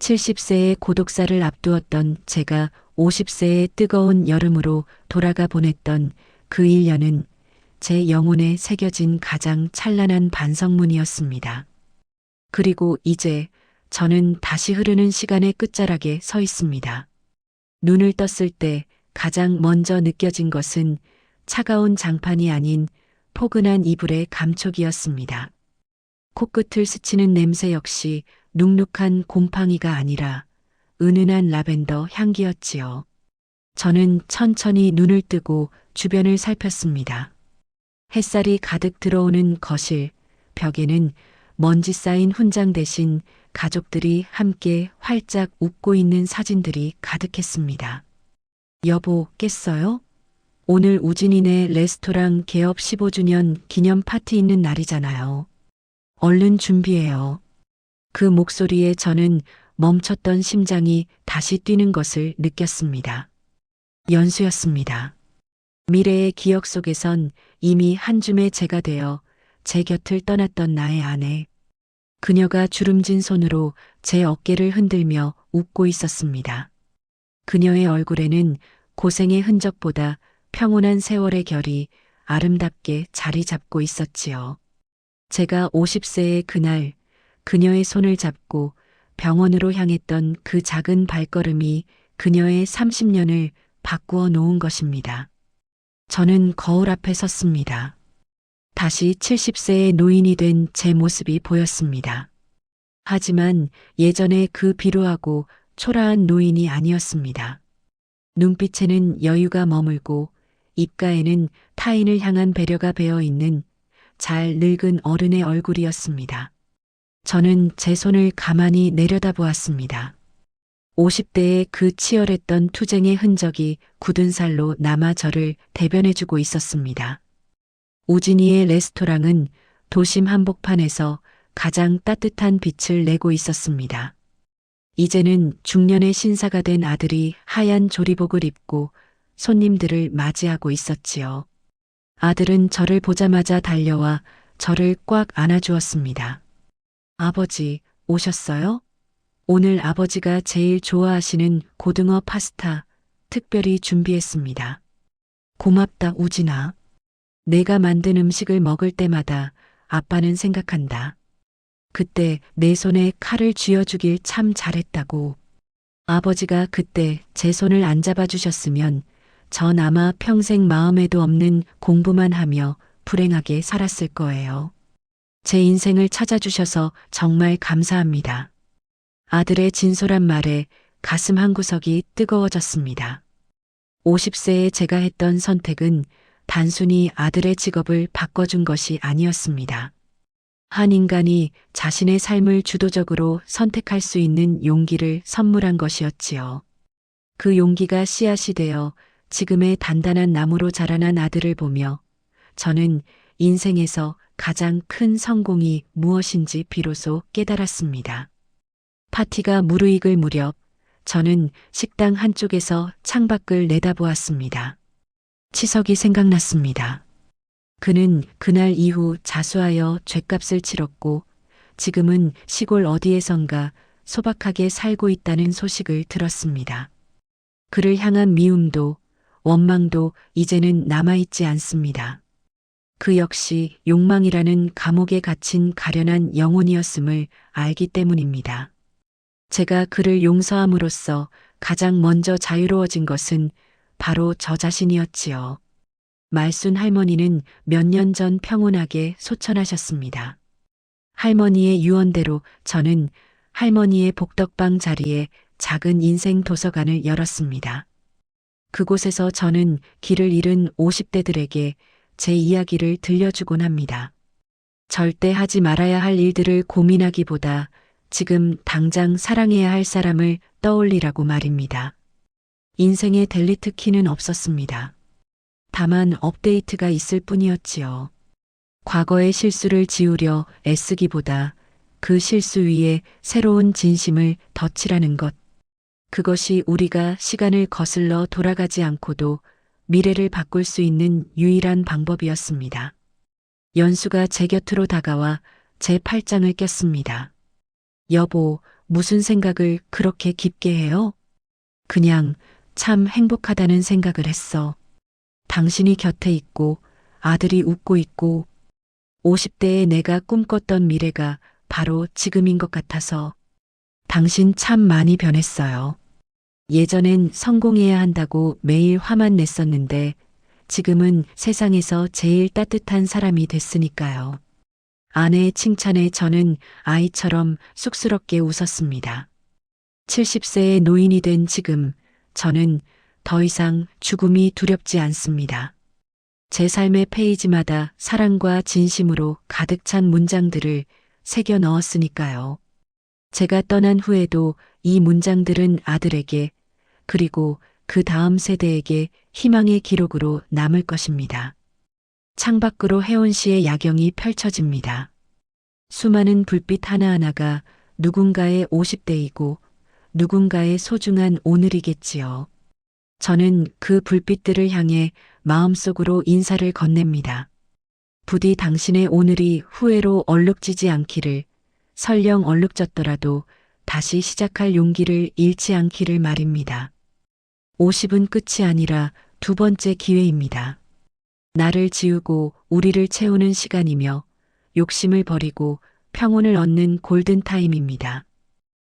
70세의 고독사를 앞두었던 제가 50세의 뜨거운 여름으로 돌아가 보냈던 그 1년은 제 영혼에 새겨진 가장 찬란한 반성문이었습니다. 그리고 이제 저는 다시 흐르는 시간의 끝자락에 서 있습니다. 눈을 떴을 때 가장 먼저 느껴진 것은 차가운 장판이 아닌 포근한 이불의 감촉이었습니다. 코끝을 스치는 냄새 역시 눅눅한 곰팡이가 아니라 은은한 라벤더 향기였지요. 저는 천천히 눈을 뜨고 주변을 살폈습니다. 햇살이 가득 들어오는 거실, 벽에는 먼지 쌓인 훈장 대신 가족들이 함께 활짝 웃고 있는 사진들이 가득했습니다. 여보, 깼어요? 오늘 우진이네 레스토랑 개업 15주년 기념 파티 있는 날이잖아요. 얼른 준비해요. 그 목소리에 저는 멈췄던 심장이 다시 뛰는 것을 느꼈습니다. 연수였습니다. 미래의 기억 속에선 이미 한 줌의 제가 되어 제 곁을 떠났던 나의 아내. 그녀가 주름진 손으로 제 어깨를 흔들며 웃고 있었습니다. 그녀의 얼굴에는 고생의 흔적보다 평온한 세월의 결이 아름답게 자리 잡고 있었지요. 제가 50세의 그날 그녀의 손을 잡고 병원으로 향했던 그 작은 발걸음이 그녀의 30년을 바꾸어 놓은 것입니다. 저는 거울 앞에 섰습니다. 다시 70세의 노인이 된 제 모습이 보였습니다. 하지만 예전의 그 비루하고 초라한 노인이 아니었습니다. 눈빛에는 여유가 머물고 입가에는 타인을 향한 배려가 배어 있는 잘 늙은 어른의 얼굴이었습니다. 저는 제 손을 가만히 내려다보았습니다. 50대의 그 치열했던 투쟁의 흔적이 굳은 살로 남아 저를 대변해주고 있었습니다. 우진이의 레스토랑은 도심 한복판에서 가장 따뜻한 빛을 내고 있었습니다. 이제는 중년의 신사가 된 아들이 하얀 조리복을 입고 손님들을 맞이하고 있었지요. 아들은 저를 보자마자 달려와 저를 꽉 안아주었습니다. 아버지, 오셨어요? 오늘 아버지가 제일 좋아하시는 고등어 파스타 특별히 준비했습니다. 고맙다, 우진아. 내가 만든 음식을 먹을 때마다 아빠는 생각한다. 그때 내 손에 칼을 쥐어주길 참 잘했다고. 아버지가 그때 제 손을 안 잡아주셨으면 전 아마 평생 마음에도 없는 공부만 하며 불행하게 살았을 거예요. 제 인생을 찾아주셔서 정말 감사합니다. 아들의 진솔한 말에 가슴 한구석이 뜨거워졌습니다. 50세에 제가 했던 선택은 단순히 아들의 직업을 바꿔준 것이 아니었습니다. 한 인간이 자신의 삶을 주도적으로 선택할 수 있는 용기를 선물한 것이었지요. 그 용기가 씨앗이 되어 지금의 단단한 나무로 자라난 아들을 보며 저는 인생에서 가장 큰 성공이 무엇인지 비로소 깨달았습니다. 파티가 무르익을 무렵 저는 식당 한쪽에서 창밖을 내다보았습니다. 치석이 생각났습니다. 그는 그날 이후 자수하여 죗값을 치렀고 지금은 시골 어디에선가 소박하게 살고 있다는 소식을 들었습니다. 그를 향한 미움도 원망도 이제는 남아있지 않습니다. 그 역시 욕망이라는 감옥에 갇힌 가련한 영혼이었음을 알기 때문입니다. 제가 그를 용서함으로써 가장 먼저 자유로워진 것은 바로 저 자신이었지요. 말순 할머니는 몇 년 전 평온하게 소천하셨습니다. 할머니의 유언대로 저는 할머니의 복덕방 자리에 작은 인생 도서관을 열었습니다. 그곳에서 저는 길을 잃은 50대들에게 제 이야기를 들려주곤 합니다. 절대 하지 말아야 할 일들을 고민하기보다 지금 당장 사랑해야 할 사람을 떠올리라고 말입니다. 인생에 델리트 키는 없었습니다. 다만 업데이트가 있을 뿐이었지요. 과거의 실수를 지우려 애쓰기보다 그 실수 위에 새로운 진심을 덧칠하는 것. 그것이 우리가 시간을 거슬러 돌아가지 않고도 미래를 바꿀 수 있는 유일한 방법이었습니다. 연수가 제 곁으로 다가와 제 팔짱을 꼈습니다. 여보, 무슨 생각을 그렇게 깊게 해요? 그냥 참 행복하다는 생각을 했어. 당신이 곁에 있고 아들이 웃고 있고 50대에 내가 꿈꿨던 미래가 바로 지금인 것 같아서 당신 참 많이 변했어요. 예전엔 성공해야 한다고 매일 화만 냈었는데 지금은 세상에서 제일 따뜻한 사람이 됐으니까요. 아내의 칭찬에 저는 아이처럼 쑥스럽게 웃었습니다. 70세의 노인이 된 지금 저는 더 이상 죽음이 두렵지 않습니다. 제 삶의 페이지마다 사랑과 진심으로 가득 찬 문장들을 새겨 넣었으니까요. 제가 떠난 후에도 이 문장들은 아들에게 그리고 그 다음 세대에게 희망의 기록으로 남을 것입니다. 창밖으로 혜원 씨의 야경이 펼쳐집니다. 수많은 불빛 하나하나가 누군가의 50대이고 누군가의 소중한 오늘이겠지요. 저는 그 불빛들을 향해 마음속으로 인사를 건넵니다. 부디 당신의 오늘이 후회로 얼룩지지 않기를, 설령 얼룩졌더라도 다시 시작할 용기를 잃지 않기를 말입니다. 50은 끝이 아니라 두 번째 기회입니다. 나를 지우고 우리를 채우는 시간이며 욕심을 버리고 평온을 얻는 골든타임입니다.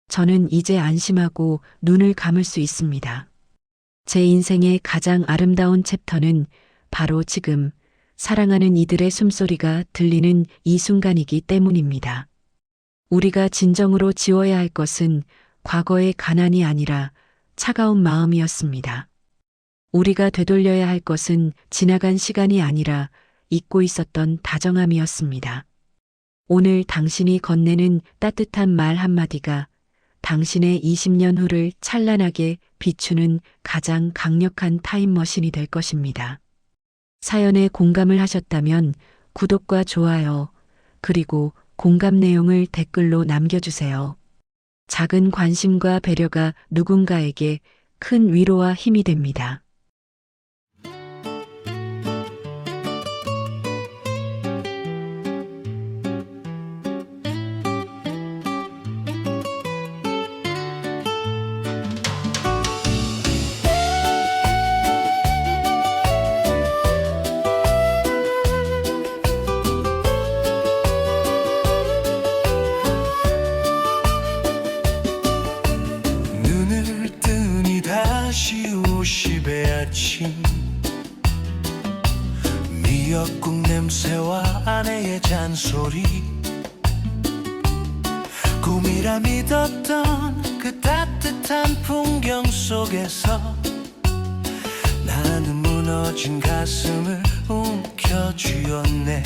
저는 이제 안심하고 눈을 감을 수 있습니다. 제 인생의 가장 아름다운 챕터는 바로 지금 사랑하는 이들의 숨소리가 들리는 이 순간이기 때문입니다. 우리가 진정으로 지워야 할 것은 과거의 가난이 아니라 차가운 마음이었습니다. 우리가 되돌려야 할 것은 지나간 시간이 아니라 잊고 있었던 다정함이었습니다. 오늘 당신이 건네는 따뜻한 말 한마디가 당신의 20년 후를 찬란하게 비추는 가장 강력한 타임머신이 될 것입니다. 사연에 공감을 하셨다면 구독과 좋아요, 그리고 공감 내용을 댓글로 남겨주세요. 작은 관심과 배려가 누군가에게 큰 위로와 힘이 됩니다. 다시 50의 아침 미역국 냄새와 아내의 잔소리 꿈이라 믿었던 그 따뜻한 풍경 속에서 나는 무너진 가슴을 움켜쥐었네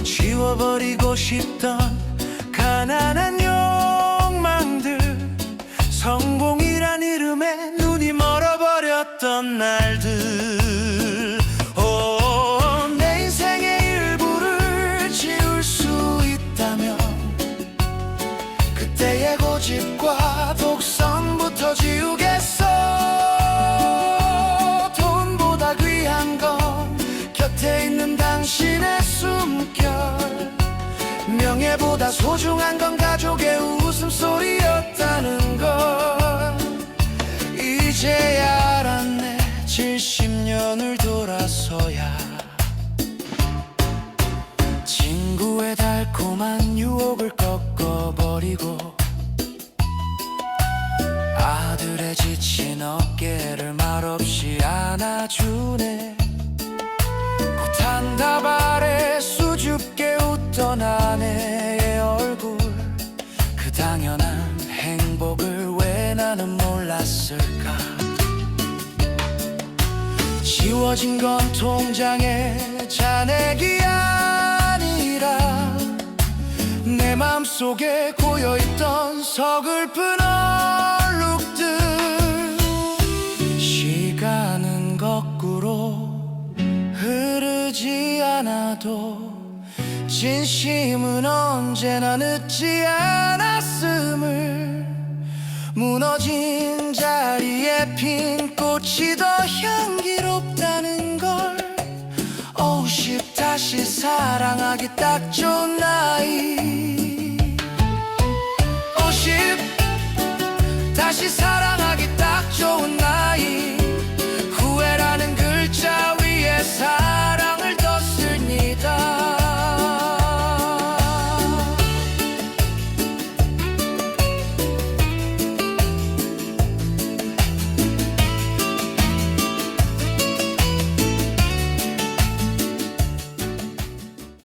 지워버리고 싶던 가난한 욕망들 성공이란 이름에 눈이 멀어버렸던 날들 내 인생의 일부를 지울 수 있다면 그때의 고집과 독성부터 지우겠어 명예보다 소중한 건 가족의 웃음소리였다는 걸 이제야 알았네. 70년을 돌아서야 친구의 달콤한 유혹을 꺾어버리고 아들의 지친 어깨를 말없이 안아주네. 고탄답 아래 수줍게 웃던 아내의 얼굴, 그 당연한 행복을 왜 나는 몰랐을까. 지워진 건 통장의 잔액이 아니라 내 맘속에 고여있던 서글픈 얼룩들. 시간은 거꾸로 흐르지 않아도 진심은 언제나 늦지 않았음을, 무너진 자리에 핀 꽃이 더 향기롭다는 걸 50 다시 사랑하기 딱 좋은 나이. 50 다시 사랑